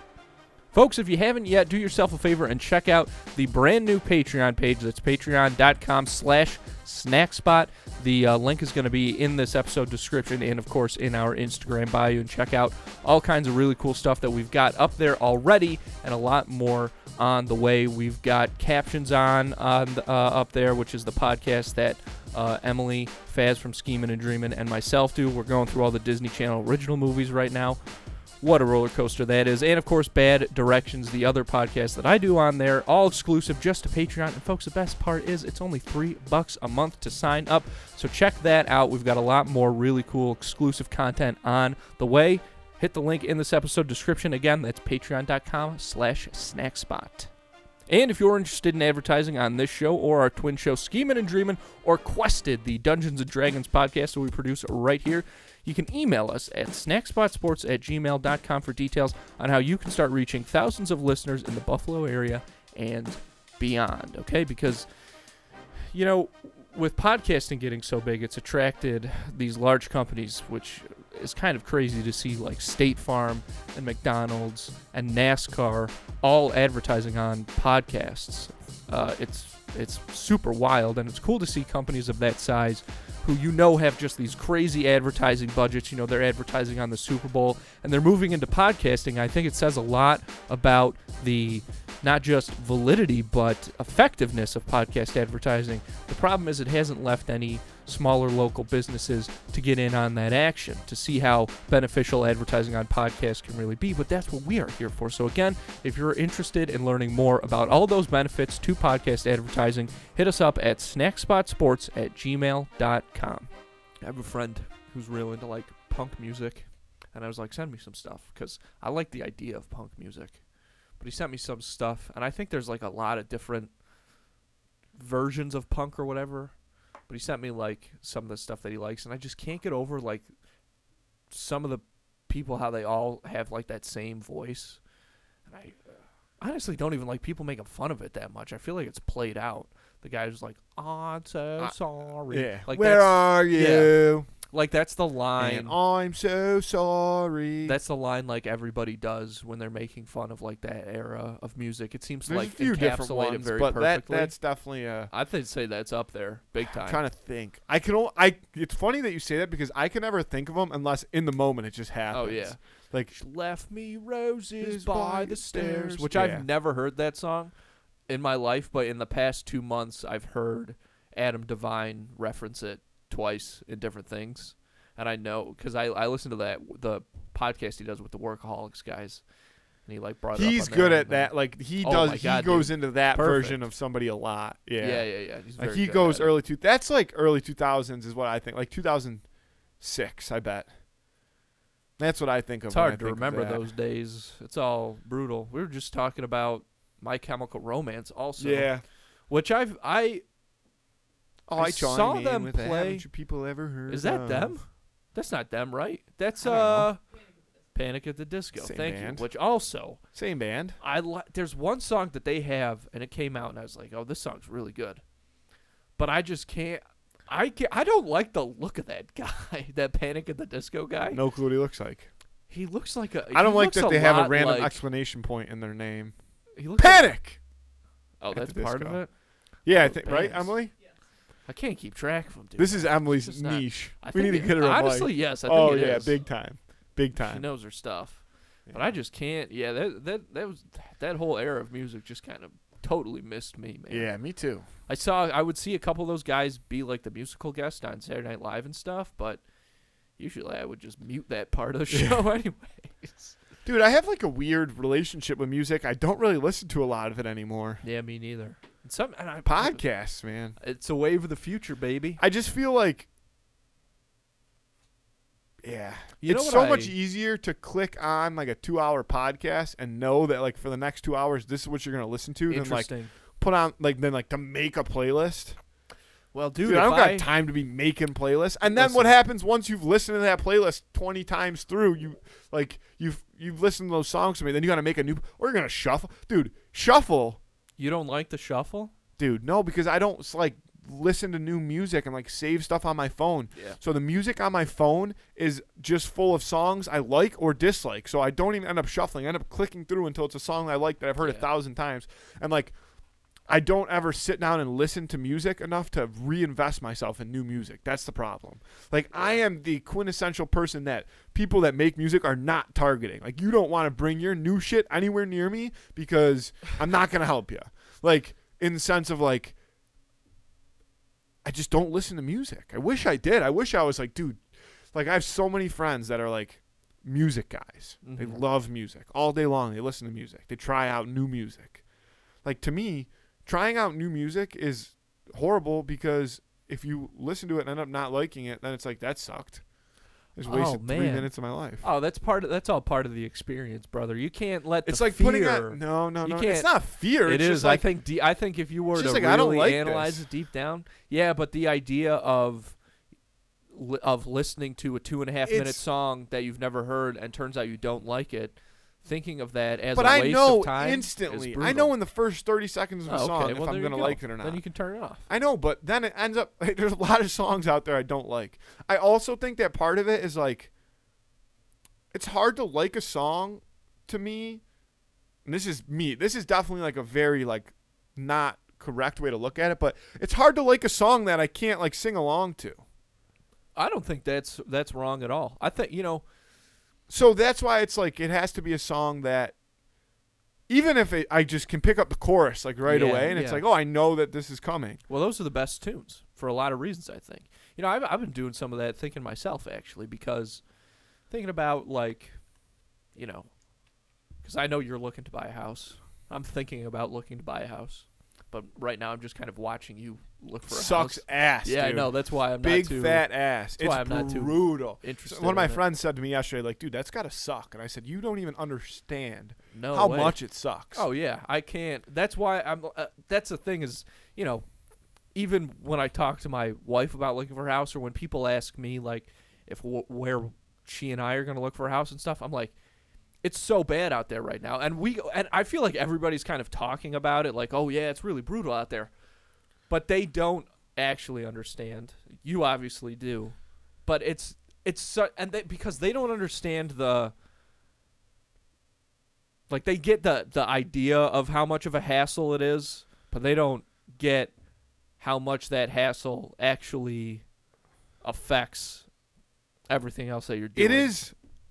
Folks, if you haven't yet, do yourself a favor and check out the brand new Patreon page. That's patreon.com/snackspot. The link is going to be in this episode description and, of course, in our Instagram bio. And check out all kinds of really cool stuff that we've got up there already and a lot more on the way. We've got captions on up there, which is the podcast that Emily, Faz from Schemin' and Dreamin', and myself do. We're going through all the Disney Channel original movies right now. What a roller coaster that is. And, of course, Bad Directions, the other podcast that I do on there, all exclusive just to Patreon. And, folks, the best part is it's only $3 a month to sign up. So check that out. We've got a lot more really cool exclusive content on the way. hit the link in this episode description. Again, that's patreon.com/snackspot. And if you're interested in advertising on this show or our twin show Schemin' and Dreamin', or Quested, the Dungeons & Dragons podcast that we produce right here, you can email us at snackspotsports@gmail.com for details on how you can start reaching thousands of listeners in the Buffalo area and beyond, okay? Because, you know, with podcasting getting so big, it's attracted these large companies, which is kind of crazy to see, like State Farm and McDonald's and NASCAR all advertising on podcasts. It's super wild, and it's cool to see companies of that size who have just these crazy advertising budgets. They're advertising on the Super Bowl, and they're moving into podcasting. I think it says a lot about the not just validity but effectiveness of podcast advertising. The problem is it hasn't left any smaller local businesses to get in on that action, to see how beneficial advertising on podcasts can really be. But that's what we are here for. So again, if you're interested in learning more about all those benefits to podcast advertising, hit us up at snackspotsports@gmail.com. I have a friend who's real into like punk music, and I was like, send me some stuff, because I like the idea of punk music. But he sent me some stuff, and I think there's like a lot of different versions of punk or whatever. But he sent me like some of the stuff that he likes, and I just can't get over like some of the people, how they all have like that same voice. And I honestly don't even like people making fun of it that much. I feel like it's played out. The guy who's like, "Oh, I'm so sorry." Yeah. Like, where are you? Yeah. Like, that's the line. And I'm so sorry. That's the line like everybody does when they're making fun of like that era of music. It seems to There's like a few different encapsulate it ones, very but perfectly. that's definitely a. I'd say that's up there, big time. I'm trying to think. It's funny that you say that, because I can never think of them unless in the moment it just happens. Oh yeah, like she left me roses by the stairs, which Yeah. I've never heard that song in my life, but in the past 2 months I've heard Adam Devine reference it twice in different things. And I know, because I listen to the podcast he does with the Workaholics guys, and he like brought it up. He's on good there, at that. Like he Oh does. my God, he goes dude. into that Perfect. version of somebody a lot. Yeah. Yeah. He's Like very he good goes at it. early That's like early 2000s is what I think. Like 2006, I bet. That's what I think of. It's when I hard to think of remember that. those days. It's all brutal. We were just talking about My Chemical Romance also. Yeah. Which I I saw chime in them with that. play. Haven't you people ever heard? Is that of? them? That's not them, right? That's I don't know. Panic at the Disco. Same Thank band. you. Which also Same band. there's one song that they have, and it came out, and I was like, oh, this song's really good. But I just can't. I don't like the look of that guy, that Panic at the Disco guy. No clue what he looks like. He looks like a. I don't he like looks that they have a lot random like, exclamation point in their name. He looks like- Panic. oh, at that's the part of Disco. it. Yeah, I Oh, think right, bands. Emily. I can't keep track of them, dude. This is Emily's just not- niche. I We think need to get her on honestly, mic. yes. I think Oh it yeah, is. big time, big She time. knows her stuff. But Yeah. I just can't. Yeah, that whole era of music just kind of totally missed me, man. Yeah, me too. I would see a couple of those guys be like the musical guest on Saturday Night Live and stuff, but usually I would just mute that part of the show anyways. Dude, I have like a weird relationship with music. I don't really listen to a lot of it anymore. Yeah, me neither. And Podcasts, man. It's a wave of the future, baby. I just feel like, yeah, You know it's what so much easier to click on like a 2-hour podcast and know that like for the next 2 hours, this is what you're gonna listen to, than like Interesting. put on like to make a playlist. Well, Dude, dude, I if don't got time to be making playlists. And then what Listen. happens once you've listened to that playlist 20 times through? You've listened to those songs to me. Then you got to make a new. Or you're gonna shuffle, dude. Shuffle, You don't like the shuffle? dude. No, because I don't like listen to new music and like save stuff on my phone. Yeah. So the music on my phone is just full of songs I like or dislike. So I don't even end up shuffling. I end up clicking through until it's a song I like that I've heard 1,000 times. And like, I don't ever sit down and listen to music enough to reinvest myself in new music. That's the problem. Like, I am the quintessential person that people that make music are not targeting. Like, you don't want to bring your new shit anywhere near me because I'm not going to help you. Like, in the sense of like, I just don't listen to music. I wish I did. I wish I was like, dude, like I have so many friends that are like music guys. They Mhm. love music all day long. They listen to music. They try out new music. Like, to me, trying out new music is horrible because if you listen to it and end up not liking it, then it's like, that sucked. Just wasted 3 man. minutes of my life. Oh, that's all part of the experience, brother. You can't let It's the like fear. putting on. No. You It's can't- not fear. It It's is. just like, I think if you were it's to just like, I don't really like analyze this. it deep down, yeah. But the idea of listening to a 2.5 minute It's- song that you've never heard and turns out you don't like it, thinking of that as but a I waste know of time instantly. is I brutal. know in the first 30 seconds of a Oh, song okay. if Well, I'm there you gonna go. like it or not. Then you can turn it off. I know, but then it ends up there's a lot of songs out there I don't like. I also think that part of it is like it's hard to like a song to me. And this is me. This is definitely like a very like not correct way to look at it, but it's hard to like a song that I can't like sing along to. I don't think that's wrong at all. I think So that's why it's like it has to be a song that even if I just can pick up the chorus like right Yeah, away and it's yeah. like, oh, I know that this is coming. Well, those are the best tunes for a lot of reasons, I think. I've been doing some of that thinking myself, actually, because thinking about, like, because I know you're looking to buy a house. I'm thinking about looking to buy a house. But right now I'm just kind of watching you look for a Sucks house. ass, Yeah, dude. I know. That's why I'm Big not too fat ass. that's why It's I'm not too brutal. interested One of my in it. friends said to me yesterday, like, dude, that's gotta suck. And I said, you don't even understand No how way. much it sucks. Oh yeah, I can't. That's why I'm. That's the thing is, even when I talk to my wife about looking for a house, or when people ask me like if where she and I are gonna look for a house and stuff, I'm like, it's so bad out there right now, and I feel like everybody's kind of talking about it, like, oh yeah, it's really brutal out there, but they don't actually understand. You obviously do, but it's because they don't understand the. Like, they get the idea of how much of a hassle it is, but they don't get how much that hassle actually affects everything else that you're doing.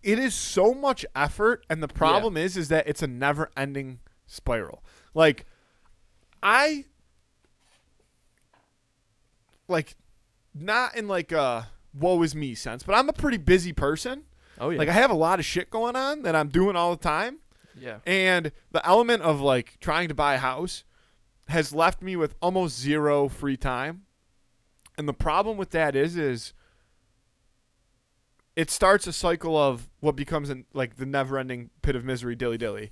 It is so much effort, and the problem is that it's a never-ending spiral. Like, I like not in like a woe is me sense, but I'm a pretty busy person. Oh yeah. Like, I have a lot of shit going on that I'm doing all the time. Yeah. And the element of like trying to buy a house has left me with almost zero free time. And the problem with that is it starts a cycle of what becomes like the never-ending pit of misery, dilly.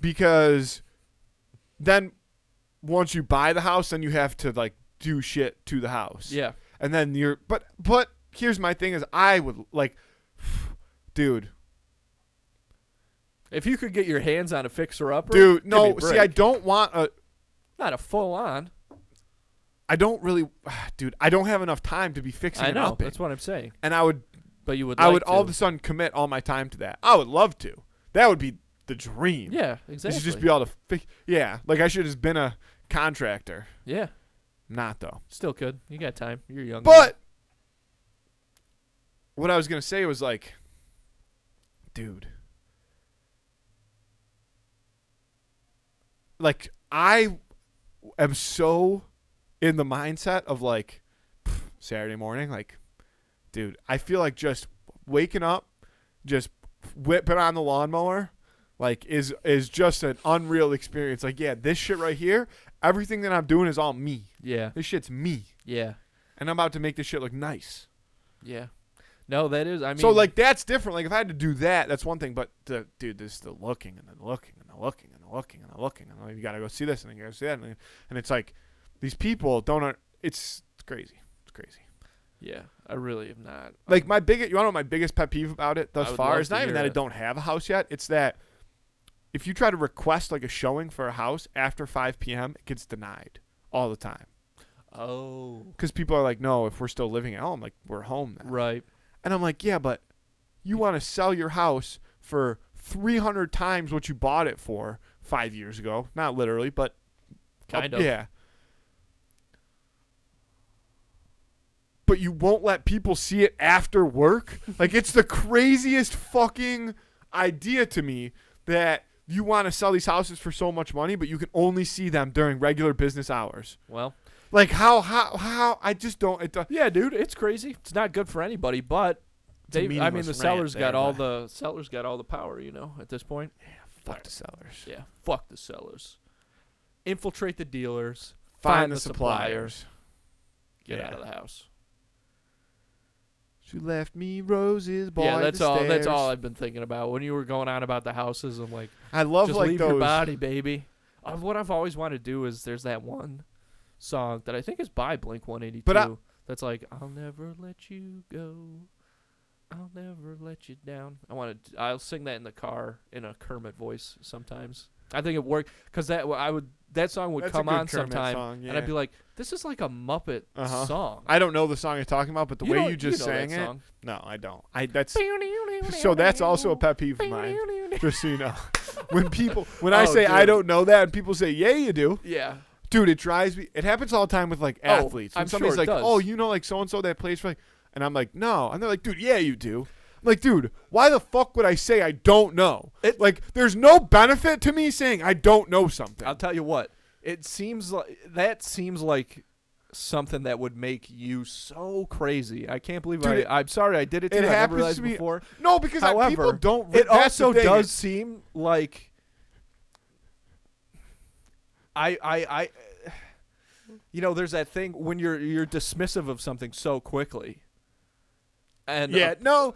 Because then once you buy the house, then you have to like do shit to the house. Yeah. And then but here's my thing is I would like, dude. If you could get your hands on a fixer-upper, Dude, give me no, a break. see, I don't want a. Not a full-on. I don't really, dude. I don't have enough time to be fixing I it know. up. That's what I'm saying. And I would all of a sudden commit all my time to that. I would love to. That would be the dream. Yeah, I exactly. should just be able to fix. Yeah, like I should have been a contractor. Yeah. Not though. Still could. You got time. You're young. But what I was gonna say was like, dude. Like, I am so in the mindset of like Saturday morning, like, dude, I feel like just waking up, just whipping on the lawnmower, like is just an unreal experience. Like, yeah, this shit right here, everything that I'm doing is all me. Yeah. This shit's me. Yeah. And I'm about to make this shit look nice. Yeah. No, that is. I mean. So like that's different. Like if I had to do that, that's one thing. But dude, there's the looking and the looking and the looking and the looking and the looking and like, you gotta go see this and then you gotta see that and it's like these people don't. It's crazy. It's crazy. Yeah, I really have not. Like my biggest, you want to know my biggest pet peeve about it thus I would far love is to not even hear that I it. don't have a house yet. It's that if you try to request like a showing for a house after 5 p.m., it gets denied all the time. Oh. Because people are like, no, if we're still living at home, like we're home now. Right. And I'm like, yeah, but you want to sell your house for 300 times what you bought it for 5 years ago. Not literally, but Kind of. Yeah. But you won't let people see it after work? Like, it's the craziest fucking idea to me that you want to sell these houses for so much money, but you can only see them during regular business hours. Well. Like, how I just don't. Yeah, dude, it's crazy. It's not good for anybody, but a I mean, meaningless the rant sellers there, got all but- the power, at this point. Fuck the sellers. Yeah, fuck the sellers. Infiltrate the dealers. Find the suppliers. Get Yeah. out of the house. She left me roses, boy. Yeah, that's all. That's stairs. all I've been thinking about when you were going on about the houses. I'm like, I love just like leave those. your body, baby. What I've always wanted to do is there's that one song that I think is by Blink 182. But that's like, I'll never let you go. I'll never let you down. I'll sing that in the car in a Kermit voice sometimes. I think it worked because that song would That's come a good on Kermit sometime, song, and I'd yeah. be like, this is like a Muppet song. I don't know the song you're talking about, but the way you just know sang that it. song. No, I don't. So that's also a pet peeve of mine. Just so you know, when I say dude. I don't know that, and people say, yeah, you do. Yeah. Dude, it drives me. It happens all the time with like athletes. When I'm somebody's sure it like, does. "Oh, you know, like so and so that plays for," and I'm like, "No," and they're like, "Dude, yeah, you do." I'm like, dude, why the fuck would I say I don't know? Like, there's no benefit to me saying I don't know something. I'll tell you what. It seems like something that would make you so crazy. I can't believe Dude, I'm sorry I did it to it you. I never happens realized to me before. No, because However, people don't. It that's the also thing. does seem like I there's that thing when you're dismissive of something so quickly. And Yeah, no,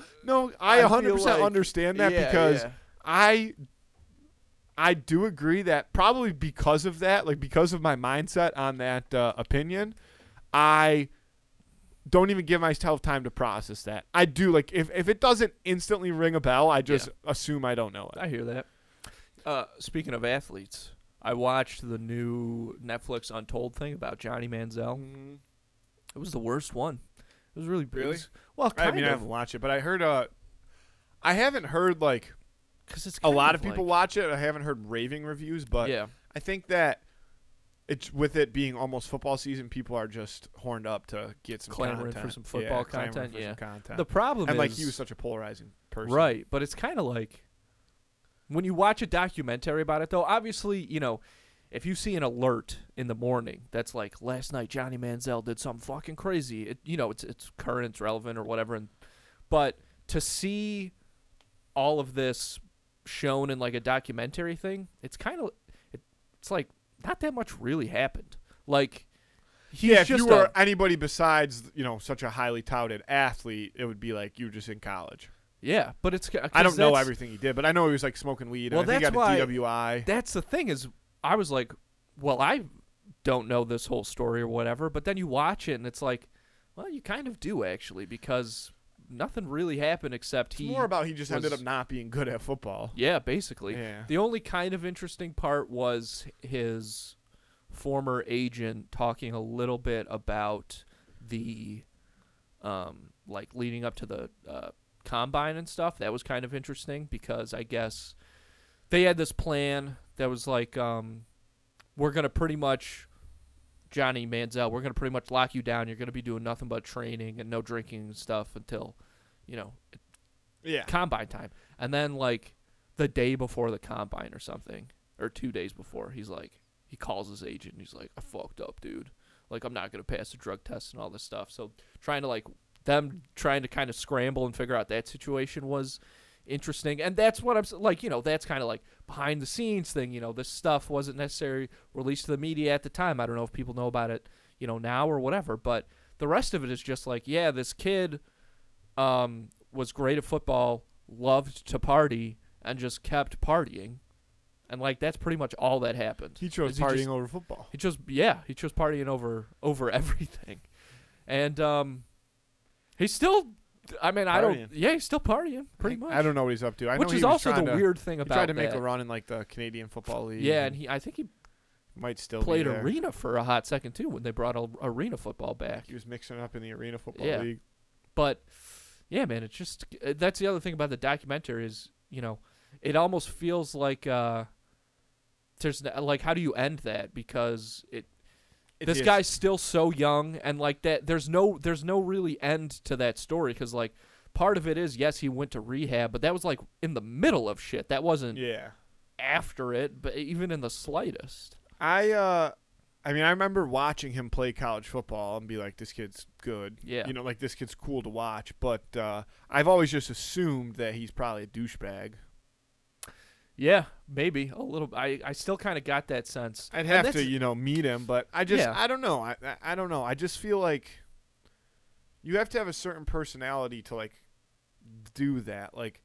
I I 100% feel like- understand that yeah, because yeah. I do agree that probably because of that, like because of my mindset on that opinion, I don't even give myself time to process that. I do, like, if it doesn't instantly ring a bell, I just assume I don't know it. I hear that. Speaking of athletes, I watched the new Netflix Untold thing about Johnny Manziel. Mhm. It was the worst one. It was really Really? Well, I kind mean, I of. haven't watched it, but I heard I haven't heard like Because it's a kind lot of people like, watch it. I haven't heard raving reviews, but yeah. I think that it's with it being almost football season, people are just horned up to get some Clamoring content. for some football clamoring content, for yeah. some content. The problem and is like he was such a polarizing person, right, but it's kind of like when you watch a documentary about it, though. Obviously, if you see an alert in the morning that's like last night Johnny Manziel did something fucking crazy, it's current, it's relevant or whatever. But to see all of this shown in like a documentary thing, it's like not that much really happened. Like, if you were anybody besides such a highly touted athlete, it would be like you were just in college. Yeah, but it's I don't know everything he did, but I know he was like smoking weed. Well, and I think that's he why had a DWI. That's the thing is, I was like, well, I don't know this whole story or whatever, but then you watch it and it's like, well, you kind of do actually, because nothing really happened except It's more about he just ended was- up not being good at football. Yeah, basically. Yeah. The only kind of interesting part was his former agent talking a little bit about the like leading up to the combine and stuff. That was kind of interesting because I guess they had this plan that was like, we're going to pretty much, Johnny Manziel, we're going to pretty much lock you down. You're going to be doing nothing but training and no drinking and stuff until, combine time. And then like the day before the combine or something, or 2 days before, he calls his agent and he's like, I fucked up, dude. Like, I'm not going to pass the drug test and all this stuff. So trying to kind of scramble and figure out that situation was interesting. And that's what I'm like, that's kind of like behind the scenes thing. This stuff wasn't necessarily released to the media at the time. I don't know if people know about it, now or whatever, but the rest of it is just like, yeah, this kid was great at football, loved to party, and just kept partying. And like that's pretty much all that happened. He chose partying over football. He chose partying over everything. And he's still, he's still partying pretty much. I don't know what he's up to. I Which know is he was also trying the to, weird thing he about tried to make that. a run in like the Canadian Football League. Yeah, and I think he might still played be there. arena for a hot second too when they brought arena football back. He was mixing it up in the Arena Football Yeah. League. But yeah, man, it's just that's the other thing about the documentary is it almost feels like there's like how do you end that because this guy's still so young and like that there's no really end to that story because like part of it is yes he went to rehab but that was like in the middle of shit that wasn't after it but even in the slightest. I remember watching him play college football and be like, this kid's good. Yeah. Like this kid's cool to watch. But I've always just assumed that he's probably a douchebag. Yeah, maybe a little. I still kind of got that sense. I'd have to, meet him, but I don't know. I don't know. I just feel like you have to have a certain personality to like do that. Like,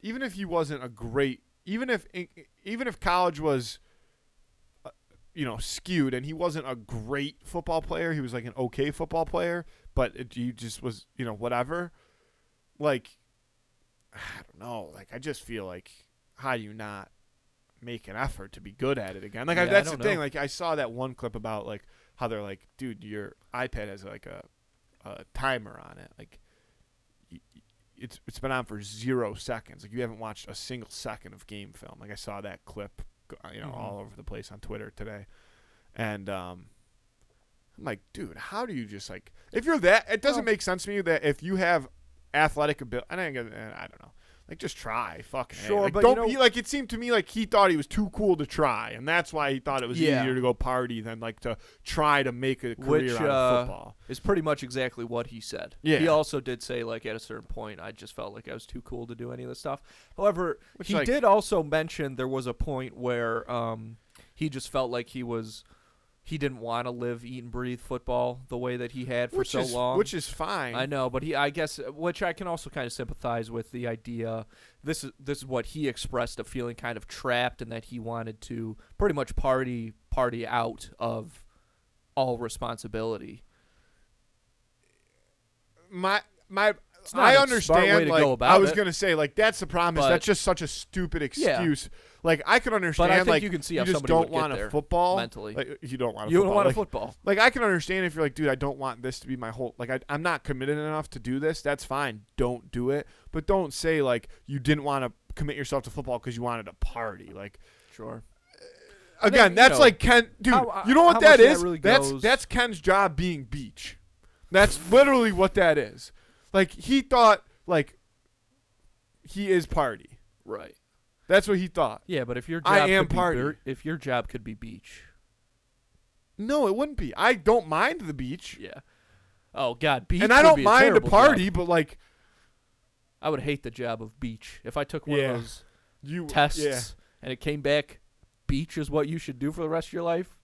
even if he wasn't a great, even if college was, skewed and he wasn't a great football player, he was like an okay football player, but he just was, whatever. Like, I don't know. Like, I just feel like, how do you not make an effort to be good at it again? Like, Yeah, that's I the don't thing. know. Like, I saw that one clip about like how they're like, dude, your iPad has like a timer on it. Like, it's been on for 0 seconds. Like, you haven't watched a single second of game film. Like, I saw that clip, all over the place on Twitter today, and I'm like, dude, how do you just like, if you're that, it doesn't make sense to me that if you have athletic ability, I don't know. Like, just try. Fucking Sure, like, but don't be like, it seemed to me like he thought he was too cool to try, and that's why he thought it was Yeah. easier to go party than like to try to make a career out of football. Is pretty much exactly what he said. Yeah. He also did say, like, at a certain point, I just felt like I was too cool to do any of this stuff. However, Which, he like- did also mention there was a point where he just felt like he didn't want to live, eat, and breathe football the way that he had for so long. Which is fine. I know, but I guess, which I can also kind of sympathize with the idea. This is what he expressed, of feeling kind of trapped, and that he wanted to pretty much party out of all responsibility. I not a smart way understand. to Like, go about I was it. gonna say, like, that's the problem. Is But- that's just such a stupid Yeah. excuse. Like, I could understand. But I think like, you can see how just somebody don't would get want there a football mentally. Like, you don't want a You football. don't want like, a football. Like, I can understand if you're like, dude, I don't want this to be my whole. Like, I'm not committed enough to do this. That's fine. Don't do it. But don't say like you didn't want to commit yourself to football because you wanted to party. Like, Sure. again, think, that's like Ken. Dude, you know what how that much of that is? really goes- That's Ken's job being beach. That's literally what that is. Like, he thought like he is party. Right. That's what he thought. Yeah, but if your I job am could party. be if your job could be beach. No, it wouldn't be. I don't mind the beach, Yeah. Oh God, beach. and I would don't be mind a terrible party, job. but like I would hate the job of beach if I took one Yeah. of those you tests Yeah. and it came back. Beach is what you should do for the rest of your life,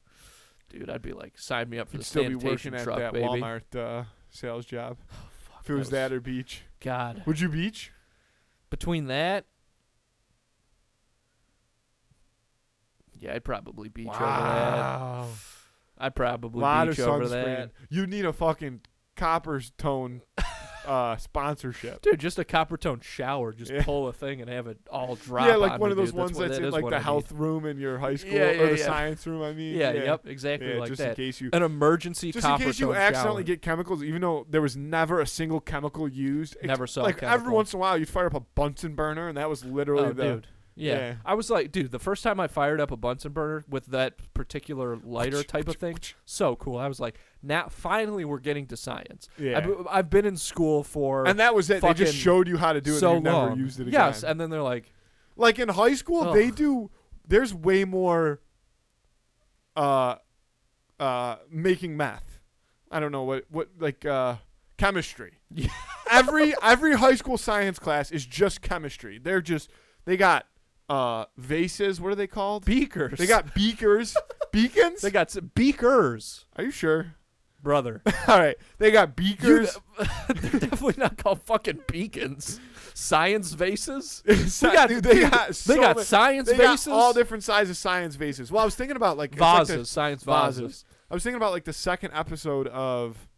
dude. I'd be like, sign me up for You'd the still be sanitation working at truck, that baby. Walmart sales job. Oh, fuck, If it was that or beach, God. would you beach? Between that, yeah, I'd probably beach over that. Wow. I'd probably Lot of beach over sunscreen. that. You need a fucking copper's tone sponsorship. Dude, just a copper tone shower. Just Yeah. pull a thing and have it all drop. Yeah, like on one me, of those dude. ones that's that in is like what the I need. health room in your high school Yeah, or the yeah. science room. I mean, Yeah, yep, exactly yeah, like just that. in case you An emergency just in copper case you tone accidentally shower. get chemicals, even though there was never a single chemical used. Never saw a like every chemical. once in a while you'd fire up a Bunsen burner, and that was literally Oh, the dude. Yeah. Yeah. I was like, dude, the first time I fired up a Bunsen burner with that particular lighter type of thing, so cool. I was like, now finally we're getting to science. Yeah. I've been in school for And that was it. They just fucking showed you how to do it, so and you never long. used it again. Yes, and then they're like, Like in high school, Ugh. they do. There's way more. Making meth. I don't know what like chemistry. Yeah. every high school science class is just chemistry. They got vases. What are they called? beakers. They got beakers. Beacons. They got some beakers, Are you sure? brother. All right. They got beakers. They're definitely not called fucking beacons. Science vases. Dude, they got They got many- science they got vases. all different sizes science vases. Well, I was thinking about like it's like the- vases. Science vases. I was thinking about like the second episode of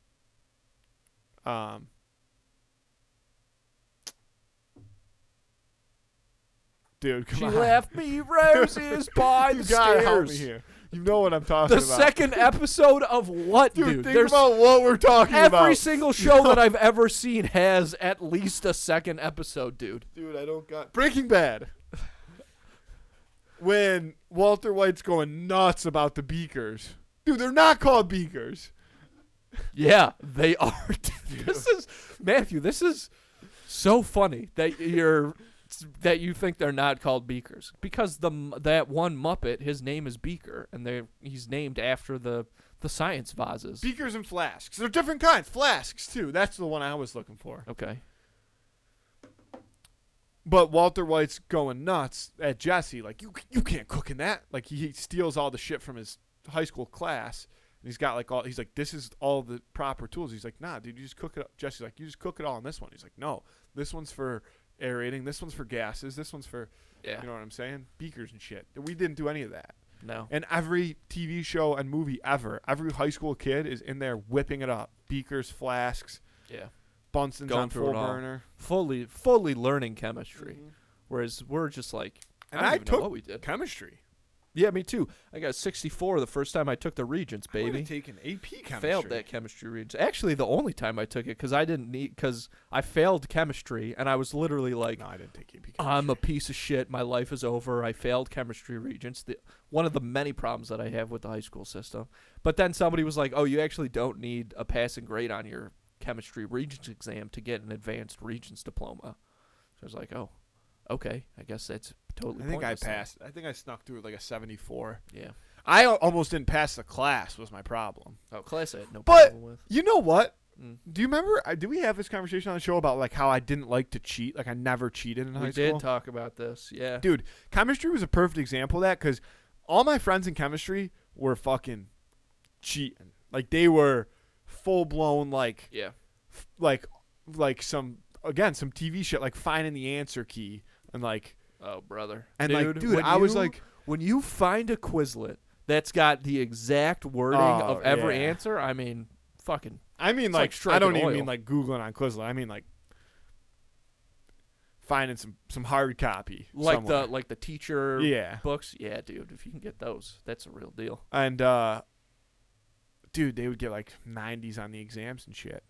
dude, come She on. left me roses by You the gotta help me stairs. here. You know what I'm talking The about. second episode of what, dude, dude? think There's about what we're talking every about. single show that I've ever seen has at least a second episode, dude. Dude, I don't got Breaking Bad. When Walter White's going nuts about the beakers. Dude, they're not called beakers. Yeah, they are. Dude, this is Matthew. This is so funny that you think they're not called beakers because that one Muppet, his name is Beaker, and he's named after the science vases. Beakers and flasks. They're different kinds. Flasks, too. That's the one I was looking for. Okay. But Walter White's going nuts at Jesse. Like, you can't cook in that. Like, he steals all the shit from his high school class. And he's got like all. He's like, this is all the proper tools. He's like, nah, dude, you just cook it up. Jesse's like, you just cook it all in this one. He's like, no, this one's for aerating. This one's for gases. This one's for, Yeah. you know what I'm saying? Beakers and shit. We didn't do any of that. No. And every TV show and movie ever, every high school kid is in there whipping it up. Beakers, flasks, Yeah. Bunsen's Going on through full it all. burner. Fully learning chemistry. Mhm. Whereas we're just like, And I don't I even know took what we did. chemistry. Yeah, me too. I got 64 the first time I took the Regents, I would baby. have taken AP chemistry. Failed that chemistry Regents. Actually, the only time I took it because I failed chemistry, and I was literally like, No, I didn't take AP chemistry. I'm a piece of shit. My life is over. I failed chemistry Regents. One of the many problems that I have with the high school system. But then somebody was like, oh, you actually don't need a passing grade on your chemistry Regents exam to get an advanced Regents diploma. So I was like, oh, okay. I guess that's totally I think I pointless then. passed. I think I snuck through with like a 74. Yeah. I almost didn't pass the class was my problem. Oh, class I had no But- problem with. You know what? Mm. Do you remember? Did we have this conversation on the show about like how I didn't like to cheat? Like I never cheated in high We school. did talk about this. Yeah. Dude, chemistry was a perfect example of that because all my friends in chemistry were fucking cheating. Like they were full blown like Yeah. like some TV shit like finding the answer key and like Oh, brother. and dude when I was you- like when you find a Quizlet that's got the exact wording Oh, of every yeah. answer, I mean, fucking. I mean It's like like I striking don't even oil. mean like Googling on Quizlet. I mean like finding some hard copy somewhere. Like the teacher yeah. books. Yeah, dude. If you can get those, that's a real deal. And dude, they would get like 90s on the exams and shit.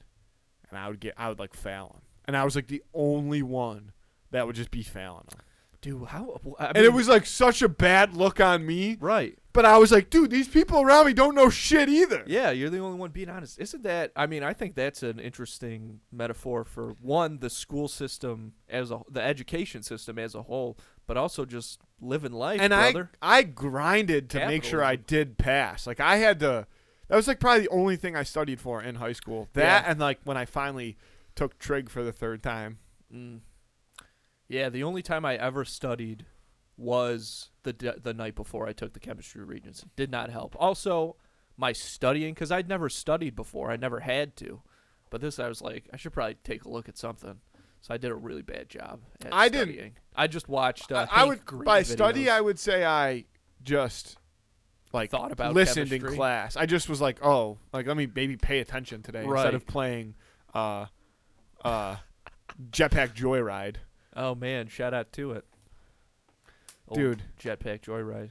And I would like fail them. And I was like the only one that would just be failing them. Dude, how? And it was like such a bad look on me. right. But I was like, dude, these people around me don't know shit either. Yeah, you're the only one being honest. Isn't that? I mean, I think that's an interesting metaphor for one, the school system the education system as a whole, but also just living life, And brother. I grinded to make sure I Capitalism. did pass. Like I had to. That was like probably the only thing I studied for in high school. That Yeah. and like when I finally took trig for the third time. Mm. Yeah, the only time I ever studied was the night before I took the chemistry Regents. It did not help. Also, my studying, because I'd never studied before. I never had to. But this, I was like, I should probably take a look at something. So I did a really bad job at I didn't- studying. I just watched I Hank would Green by videos. study I would say I just like Thought about listened chemistry. in class. I just was like, oh, like let me maybe pay attention today Right. instead of playing Jetpack Joyride. Oh, man, shout out to it. Old Dude. Jetpack Joyride.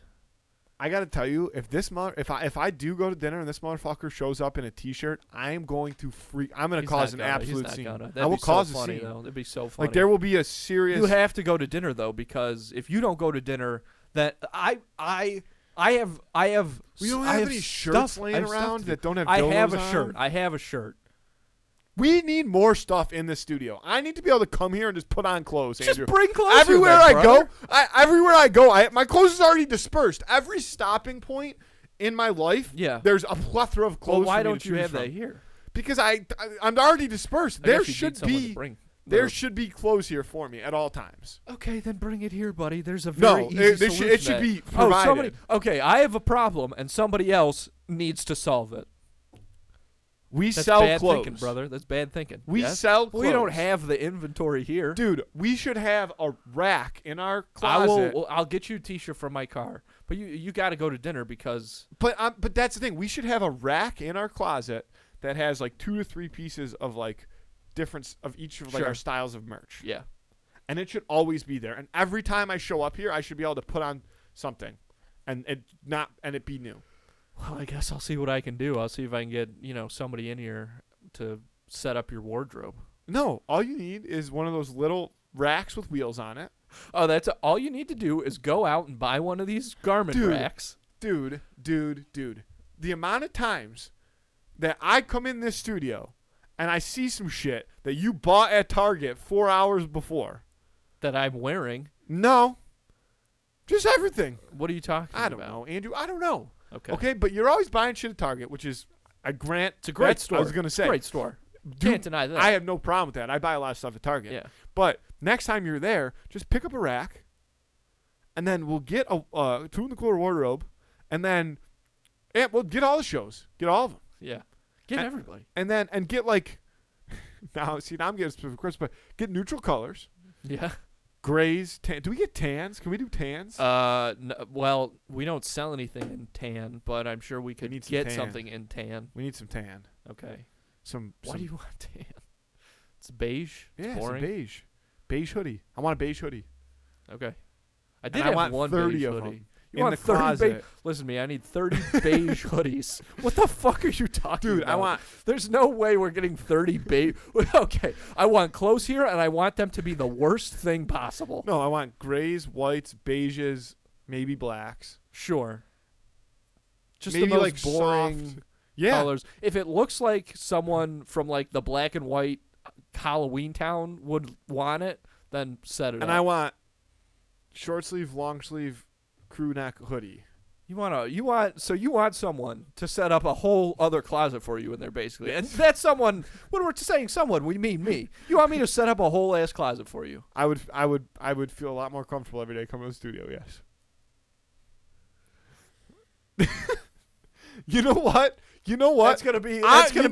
I gotta tell you, if I do go to dinner and this motherfucker shows up in a t-shirt, I am going to freak. I'm gonna He's cause not an gonna. absolute He's not scene. gonna. I That'd will be cause so a funny, scene. though. It'd be so funny. Like there will be a serious. You have to go to dinner though, because if you don't go to dinner, that I have. We don't I have have any stuff- shirts I laying have stuff around to that don't have. I have a dildos shirt. on. I have a shirt. We need more stuff in the studio. I need to be able to come here and just put on clothes. Just Andrew. bring clothes. Everywhere then, I brother. go, my clothes is already dispersed. Every stopping point in my life, Yeah. there's a plethora of clothes. Well, why for me don't to you choose have from. that here? Because I'm already dispersed. I There guess you'd should need someone to be bring. there should be clothes here for me at all times. Okay, then bring it here, buddy. There's a No, very easy it solution. should to that. be Oh, provided. somebody. Okay, I have a problem, and somebody else needs to solve it. We That's sell bad clothes, thinking, brother. That's bad thinking. We Yes? sell clothes. We don't have the inventory here. Dude, we should have a rack in our I closet. will. I'll get you a T-shirt from my car, but you got to go to dinner because But that's the thing. We should have a rack in our closet that has like 2 to 3 pieces of like difference of each of like Sure. our styles of merch. yeah. And it should always be there. And every time I show up here, I should be able to put on something and it be new. Well, I guess I'll see what I can do. I'll see if I can get somebody in here to set up your wardrobe. No, all you need is one of those little racks with wheels on it. Oh, that's all you need to do is go out and buy one of these garment Dude. racks. Dude. The amount of times that I come in this studio and I see some shit that you bought at Target 4 hours before. That I'm wearing. No. Just everything. What are you talking about? I don't know, Andrew. I don't know. Okay. Okay, but you're always buying shit at Target, which is a grant. It's a great that's- store. I was gonna say, Great store. Dude, Can't deny that. I have no problem with that. I buy a lot of stuff at Target. Yeah. But next time you're there, just pick up a rack, and then we'll get a two in the cooler wardrobe, and then Yeah, well, get all the shows. Get all of them. Yeah. Get And- everybody. And get like now I'm getting specific, Chris, but get neutral colors, Yeah. grays, tan. Do we get tans? Can we do tans? Well, we don't sell anything in tan, but I'm sure we could need some get tan. something in tan. We need some tan. Okay. Some. Why some do you want tan? It's beige. yeah, It's some boring. beige. Beige hoodie. I want a beige hoodie. Okay. I And did I have want one 30 beige of hoodie. them You in want the 30 closet. Listen to me, I need 30 beige hoodies. What the fuck are you talking Dude, about? I want. There's no way we're getting 30 beige. Okay, I want clothes here, and I want them to be the worst thing possible. No, I want grays, whites, beiges, maybe blacks. Sure. Just maybe the most like boring soft. Yeah. colors. If it looks like someone from like the black and white Halloween Town would want it, then set it And up. I want short sleeve, long sleeve, crew neck hoodie. You want someone to set up a whole other closet for you in there, basically. And that's someone. When we're saying someone, we mean me. You want me to set up a whole ass closet for you? I would feel a lot more comfortable every day coming to the studio. Yes. You know what? That's gonna be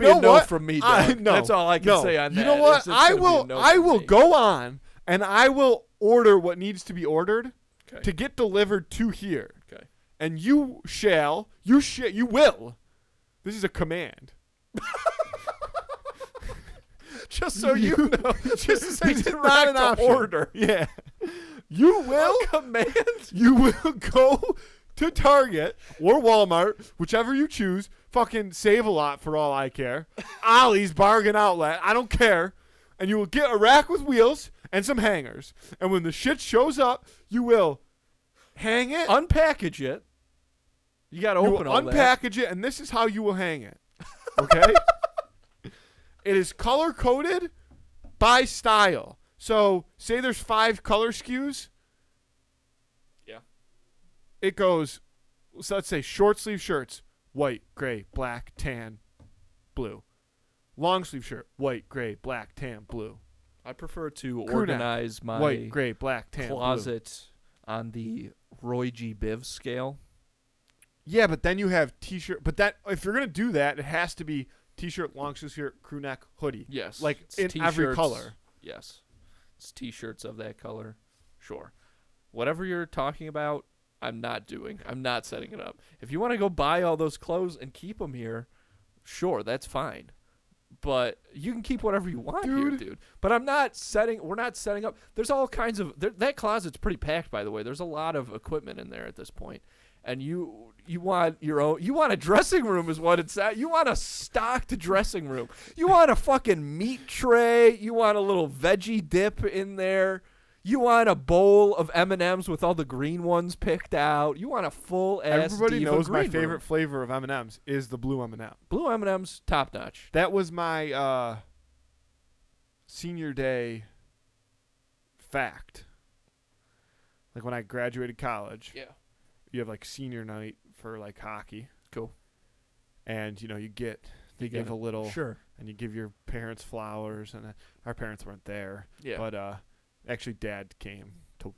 a no what? from me, Doug. No, That's all I can no. say on that. You know what? It's I gonna be a will. no I from will me. go on and I will order what needs to be ordered Okay. to get delivered to here. Okay. And you will. This is a command. Just so you know, just to say This is it's not an to option. order. Yeah. You will. Command. You will go to Target or Walmart, whichever you choose. Fucking save a lot for all I care. Ollie's Bargain Outlet. I don't care. And you will get a rack with wheels and some hangers. And when the shit shows up, you will hang it. Unpackage it. You got to You open will all that. unpackage it, and this is how you will hang it. Okay? It is color coded by style. So, say there's 5 color SKUs. Yeah. It goes, so let's say short sleeve shirts, white, gray, black, tan, blue. Long sleeve shirt, white, gray, black, tan, blue. I prefer to Crew neck, organize my white, gray, black, tan, blue. closet on the Roy G. Biv scale. Yeah, but then you have t-shirt. But that if you're gonna do that, it has to be t-shirt, long sleeve shirt, crew neck, hoodie. Yes. Like It's in every t-shirts. color. Yes. It's t-shirts of that color. Sure. Whatever you're talking about, I'm not doing. I'm not setting it up. If you want to go buy all those clothes and keep them here, sure, that's fine. But you can keep whatever you want here, dude. But we're not setting up. There's all kinds of, that closet's pretty packed, by the way. There's a lot of equipment in there at this point. And you want your own, you want a dressing room is what it's at. You want a stocked dressing room. You want a fucking meat tray. You want a little veggie dip in there. You want a bowl of M&Ms with all the green ones picked out. You want a full ass Everybody diva knows my green favorite room. flavor of M&Ms is the blue M&M. Blue M&Ms, top notch. That was my senior day fact. Like when I graduated college, Yeah. you have like senior night for like hockey. Cool. And you You give get a little, Sure. and you give your parents flowers, and our parents weren't there, Yeah. but actually dad came to,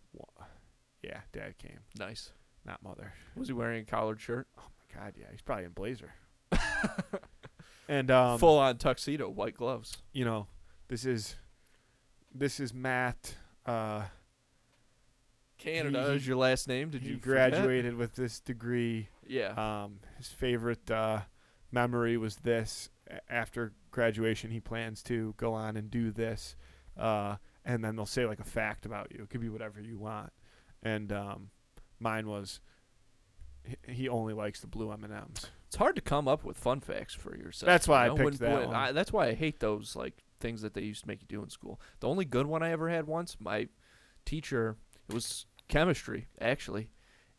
yeah, dad came, Nice. not mother. Was he wearing a collared shirt? Oh my God, yeah, he's probably in blazer. And Full on tuxedo, white gloves. you know, this is Matt. Canada He- is your last name. Did He you forget? graduated with this degree. Yeah. His favorite memory was this. After graduation, he plans to go on and do this. And then they'll say like a fact about you. It could be whatever you want. And mine was he only likes the blue M&Ms. It's hard to come up with fun facts for yourself. That's why you I know? picked that one. That's why I hate those like things that they used to make you do in school. The only good one I ever had once, my teacher, it was chemistry actually,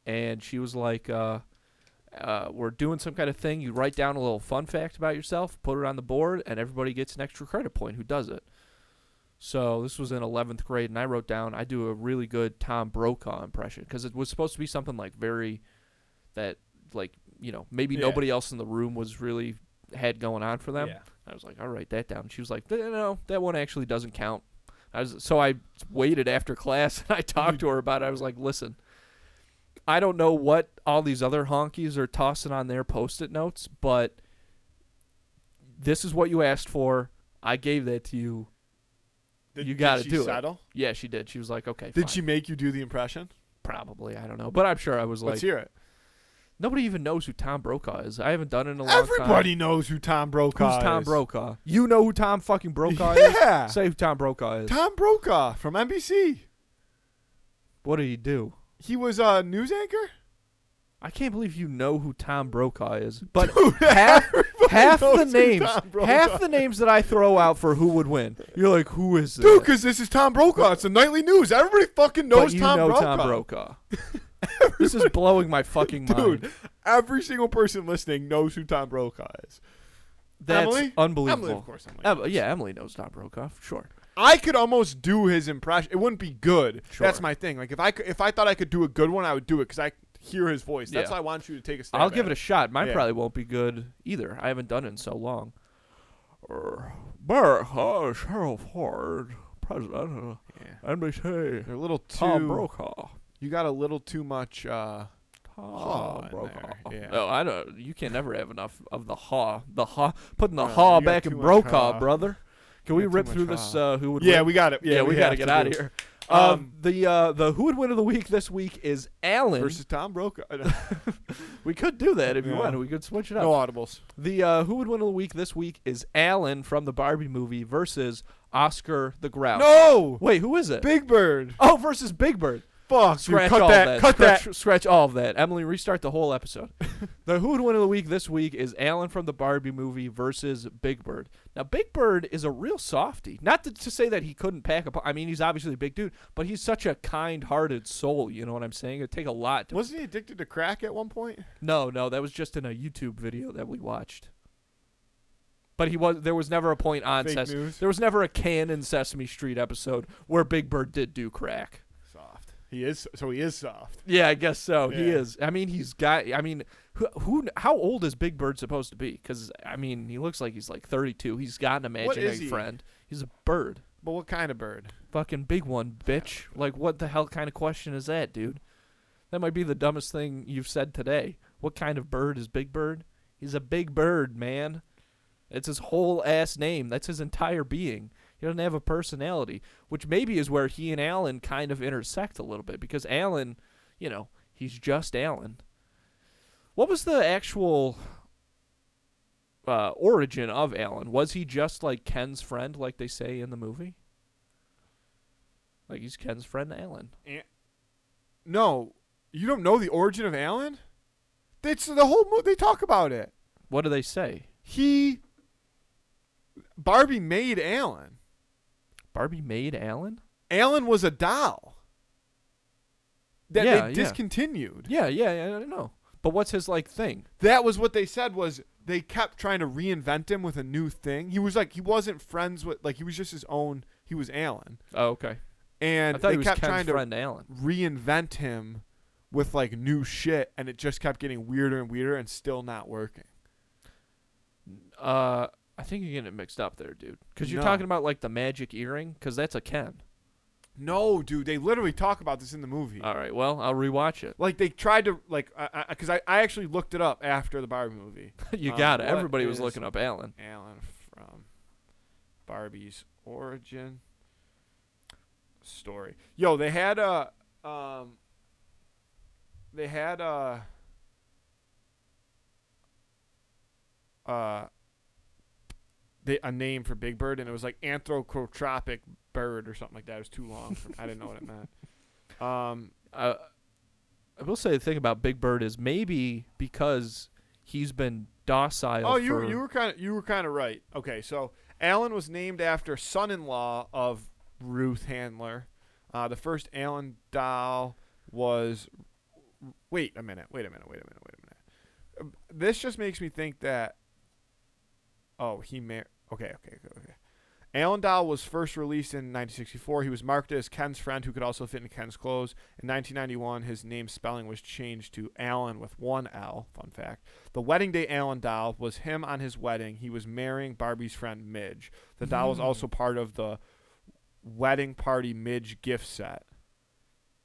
and she was like, "We're doing some kind of thing. You write down a little fun fact about yourself, put it on the board, and everybody gets an extra credit point who does it." So this was in 11th grade, and I wrote down, I do a really good Tom Brokaw impression because it was supposed to be something like very that like, you know, maybe Yeah. nobody else in the room was really had going on for them. Yeah. I was like, I'll write that down. She was like, no, that one actually doesn't count. So I waited after class and I talked to her about it. I was like, listen, I don't know what all these other honkies are tossing on their Post-it notes, but this is what you asked for. I gave that to you. You got to do it. Settle? Yeah, she did. She was like, okay, Did fine. she make you do the impression? Probably. I don't know. But I'm sure I was like. Let's hear it. Nobody even knows who Tom Brokaw is. I haven't done it in a long time. Everybody knows who Tom Brokaw is. Who's Tom Brokaw? You know who Tom fucking Brokaw is? Yeah. Say who Tom Brokaw is. Tom Brokaw from NBC. What did he do? He was a news anchor? I can't believe you know who Tom Brokaw is. But Dude, half everybody the knows who names, Tom Brokaw half the names that I throw out for who would win, you're like, who is that? Dude, because this is Tom Brokaw. It's the nightly news. Everybody fucking knows but you Tom know Brokaw. Tom Brokaw. This is blowing my fucking mind. Dude, every single person listening knows who Tom Brokaw is. That's Emily? unbelievable. Emily, of course. Emily knows. Yeah, Emily knows Tom Brokaw, for sure. I could almost do his impression. It wouldn't be good. Sure. That's my thing. Like if I thought I could do a good one, I would do it because I hear his voice. That's Yeah. why I want you to take a stab. I'll give it a shot. Mine Yeah. probably won't be good either. I haven't done it in so long. America, Sheriff Ford, President, Yeah. NBC, They're a little too. Tom Brokaw. You got a little too much. Tom in Brokaw. there, yeah. Oh, I don't. You can never have enough of the haw. The haw. Putting the No, haw you got back too in much Brokaw, haw. brother. Can we got too rip much through this? haw. Who would Yeah, win? we got it. Yeah, we got to have get to out do of it. here. The who would win of the week this week is Alan Versus Tom Brokaw. We could do that if you Yeah. want. We could switch it up. No audibles. The who would win of the week this week is Alan from the Barbie movie versus Oscar the Grouch. No. Wait, who is it? Big Bird. Oh, versus Big Bird. Fuck. Dude, Scratch cut all that. that. Cut that. Scratch all of that. Emily, restart the whole episode. The who would win of the week this week is Alan from the Barbie movie versus Big Bird. Now, Big Bird is a real softie. Not to say that he couldn't pack a. I mean, he's obviously a big dude, but he's such a kind-hearted soul. You know what I'm saying? It'd take a lot. Wasn't he addicted to crack at one point? No, that was just in a YouTube video that we watched. But there was never a point on Fake news. There was never a canon Sesame Street episode where Big Bird did do crack. Soft. He is. So he is soft. Yeah, I guess so. He Yeah. is. I mean, he's got. I mean, how old is Big Bird supposed to be? Because I mean, he looks like he's like 32. He's got an imaginary he? friend. He's a bird. But what kind of bird? Fucking big one, bitch. Like, what the hell kind of question is that, dude? That might be the dumbest thing you've said today. What kind of bird is Big Bird? He's a big bird, man. It's his whole ass name. That's his entire being. He doesn't have a personality, which maybe is where he and Alan kind of intersect a little bit, because Alan, he's just Alan. What was the actual origin of Alan? Was he just like Ken's friend, like they say in the movie? Like he's Ken's friend, Alan. No, you don't know the origin of Alan? It's the whole movie. They talk about it. What do they say? Barbie made Alan. Barbie made Alan? Alan was a doll that Yeah, they discontinued. Yeah, I don't know. But what's his like thing? That was what they said. Was they kept trying to reinvent him with a new thing. He was like, he wasn't friends with, like, he was just his own. He was Alan. Oh, okay. And I thought they he was kept Ken's trying to friend Alan. reinvent him with like new shit, and it just kept getting weirder and weirder and still not working. I think you're getting it mixed up there, dude. Because you're No. talking about like the magic earring, because that's a Ken. No, dude, they literally talk about this in the movie. All right, well, I'll rewatch it. Like they tried to because I actually looked it up after the Barbie movie. You got it. what Everybody was is looking up Alan. Alan from Barbie's origin story. Yo, they had a a name for Big Bird, and it was like anthropotropic bird or something like that. It was too long. I didn't know what it meant. I will say the thing about Big Bird is maybe because he's been docile. Oh, for, you were kind of right. Okay, so Alan was named after son-in-law of Ruth Handler. The first Alan doll was. Wait a minute. This just makes me think that. Oh, he married. Okay. Alan doll was first released in 1964. He was marketed as Ken's friend who could also fit in Ken's clothes. In 1991, his name spelling was changed to Alan with one L. Fun fact. The wedding day Alan doll was him on his wedding. He was marrying Barbie's friend Midge. The doll was also part of the wedding party Midge gift set.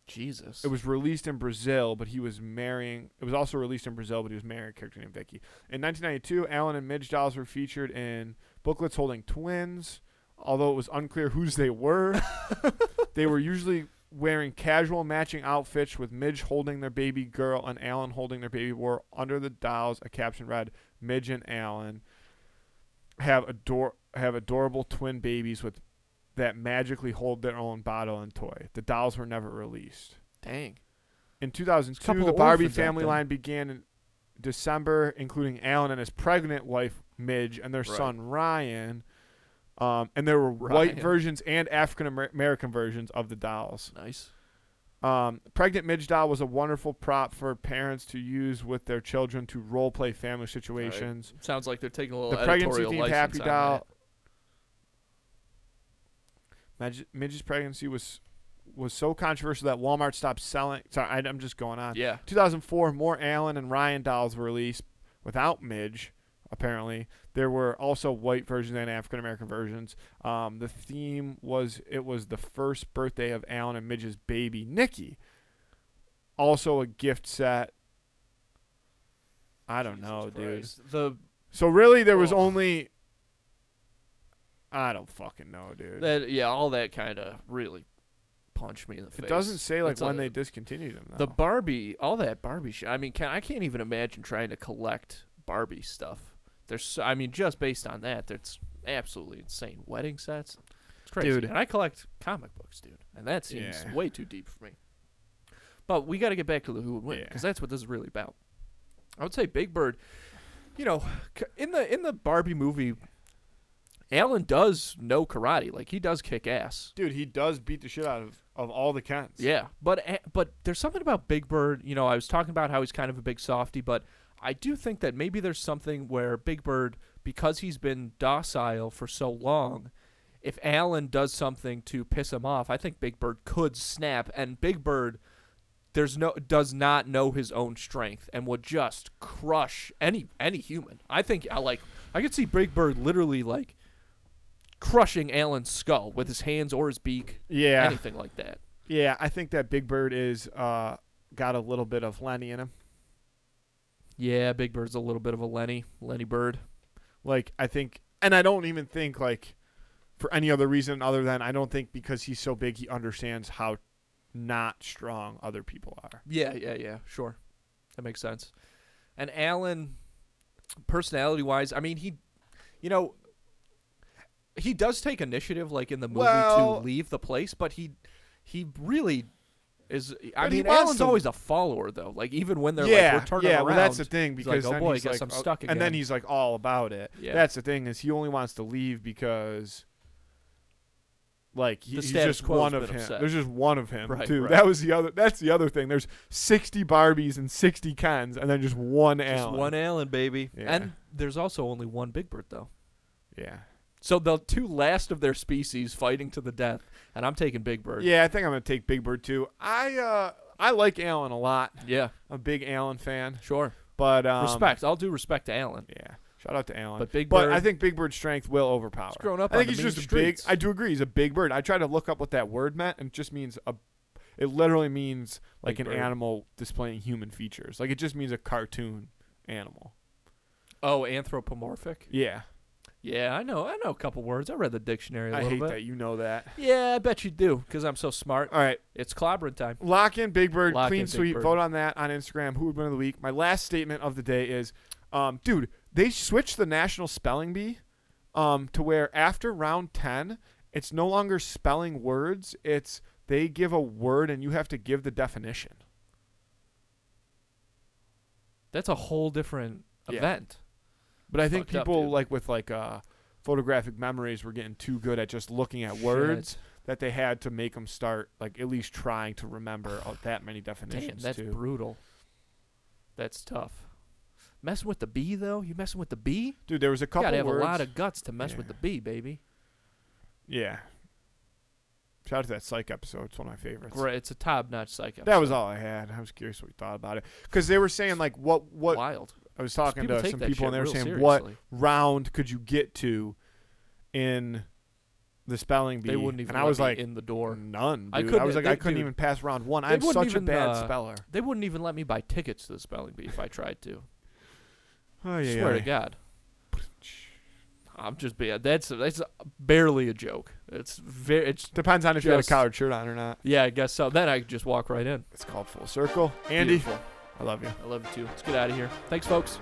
Jesus. It was released in Brazil, but he was marrying. It was also released in Brazil, but he was marrying a character named Vicky. In 1992, Alan and Midge dolls were featured in booklets holding twins, although it was unclear whose they were. They were usually wearing casual matching outfits, with Midge holding their baby girl and Alan holding their baby boy. Under the dolls, a caption read, "Midge and Alan have adorable twin babies with that magically hold their own bottle and toy." The dolls were never released. Dang. In 2002, Couple the of Barbie orphans out family there. line began in December, including Alan and his pregnant wife, Midge, and their Right. son, Ryan. And there were white Ryan. versions and African American versions of the dolls. Nice. Pregnant Midge doll was a wonderful prop for parents to use with their children to role play family situations. Sounds like they're taking a little The pregnancy editorial themed license Happy on doll. Midge's pregnancy was so controversial that Walmart stopped selling. Sorry, I'm just going on. that. Yeah. 2004, more Alan and Ryan dolls were released without Midge. Apparently, there were also white versions and African American versions. The theme was the first birthday of Alan and Midge's baby Nikki. Also, a gift set. I don't know, dude. Christ. The So really, there was Oh. only. I don't fucking know, dude. all that kind of really punched me in the face. It doesn't say like It's when a- they discontinued them. The Though. Barbie, all that Barbie shit. I mean, I can't even imagine trying to collect Barbie stuff. Just based on that, that's absolutely insane. Wedding sets, it's crazy. Dude. And I collect comic books, dude, and that seems Yeah. way too deep for me. But we got to get back to the who would win, Yeah. because that's what this is really about. I would say Big Bird. You know, in the Barbie movie, Alan does know karate. Like, he does kick ass. Dude, he does beat the shit out of all the Kens. Yeah, but there's something about Big Bird. You know, I was talking about how he's kind of a big softy, but I do think that maybe there's something where Big Bird, because he's been docile for so long, if Alan does something to piss him off, I think Big Bird could snap, and Big Bird does not know his own strength and would just crush any human. I think I could see Big Bird literally like crushing Alan's skull with his hands or his beak, Yeah. anything like that. Yeah, I think that Big Bird is got a little bit of Lenny in him. Yeah, Big Bird's a little bit of a Lenny Bird. Like, I think, and I don't even think like for any other reason other than I don't think because he's so big he understands how not strong other people are. Yeah, sure. That makes sense. And Alan, personality-wise, I mean, he does take initiative, like in the movie, Well- to leave the place, but he really is. I But he mean, wants Alan's to- always a follower, though. Like, even when they're yeah, like, we're turning yeah. around. Well, that's the thing he's like, because oh then boy, I he's guess like, I'm stuck and then again. he's like all about it. Yeah. That's the thing is he only wants to leave because. Like The he's status just quo's one of been him. upset. There's just one of him Right, too. right. That's the other thing. There's 60 Barbies and 60 Kens, and then just one Just Alan. one Alan, baby. Yeah. And there's also only one Big Bird, though. Yeah. So the two last of their species fighting to the death, and I'm taking Big Bird. Yeah, I think I'm gonna take Big Bird too. I like Alan a lot. Yeah, I'm a big Alan fan, sure. but Respect. I'll do respect to Alan. Yeah, shout out to Alan. But Big But Bird, I think Big Bird's strength will overpower. he's grown up I think on he's the mean just a big. streets. I do agree. He's a big bird. I tried to look up what that word meant, and it just means a. It literally means like Big an bird. animal displaying human features. Like it just means a cartoon animal. Oh, anthropomorphic. Yeah, Yeah, I know a couple words. I read the dictionary a I little hate bit. that you know that. Yeah, I bet you do, because I'm so smart. All right, It's clobbering time. lock in Big Bird, Lock clean in Big sweep. Bird. Vote on that on Instagram. Who would win of the week? My last statement of the day is, dude, they switched the National Spelling Bee, to where after round 10, it's no longer spelling words. It's they give a word and you have to give the definition. That's a whole different Yeah. event. But I think Fucked up, people dude. like with photographic memories were getting too good at just looking at words Shit. that they had to make them start like at least trying to remember that many Damn, definitions that's too. brutal. That's tough. Messing with the bee, though? You messing with the bee? Dude, there was a You couple gotta have words. a lot of guts to mess with Yeah. the bee, baby. Yeah. Shout out to that psych episode. It's one of my favorites. Great. It's a top-notch psych That was episode. all I had. I was curious what you thought about it because they were saying like what Wild. I was talking People to take some that people shit and they were real saying seriously. what round could you get to in the spelling bee. They wouldn't even and I let was me like, in the door. none. I Dude. couldn't- was like, they- I couldn't dude, even pass round one. they I'm wouldn't such a even, bad uh, speller. They wouldn't even let me buy tickets to the spelling bee if I tried to. Oh, yeah, Swear to God. I'm just being. That's barely a joke. It's Depends on if you had a just- collared shirt on or not. yeah, I guess so. Then I could just walk right in. It's called full circle. Andy, Beautiful. I love you. I love you too. Let's get out of here. Thanks, folks.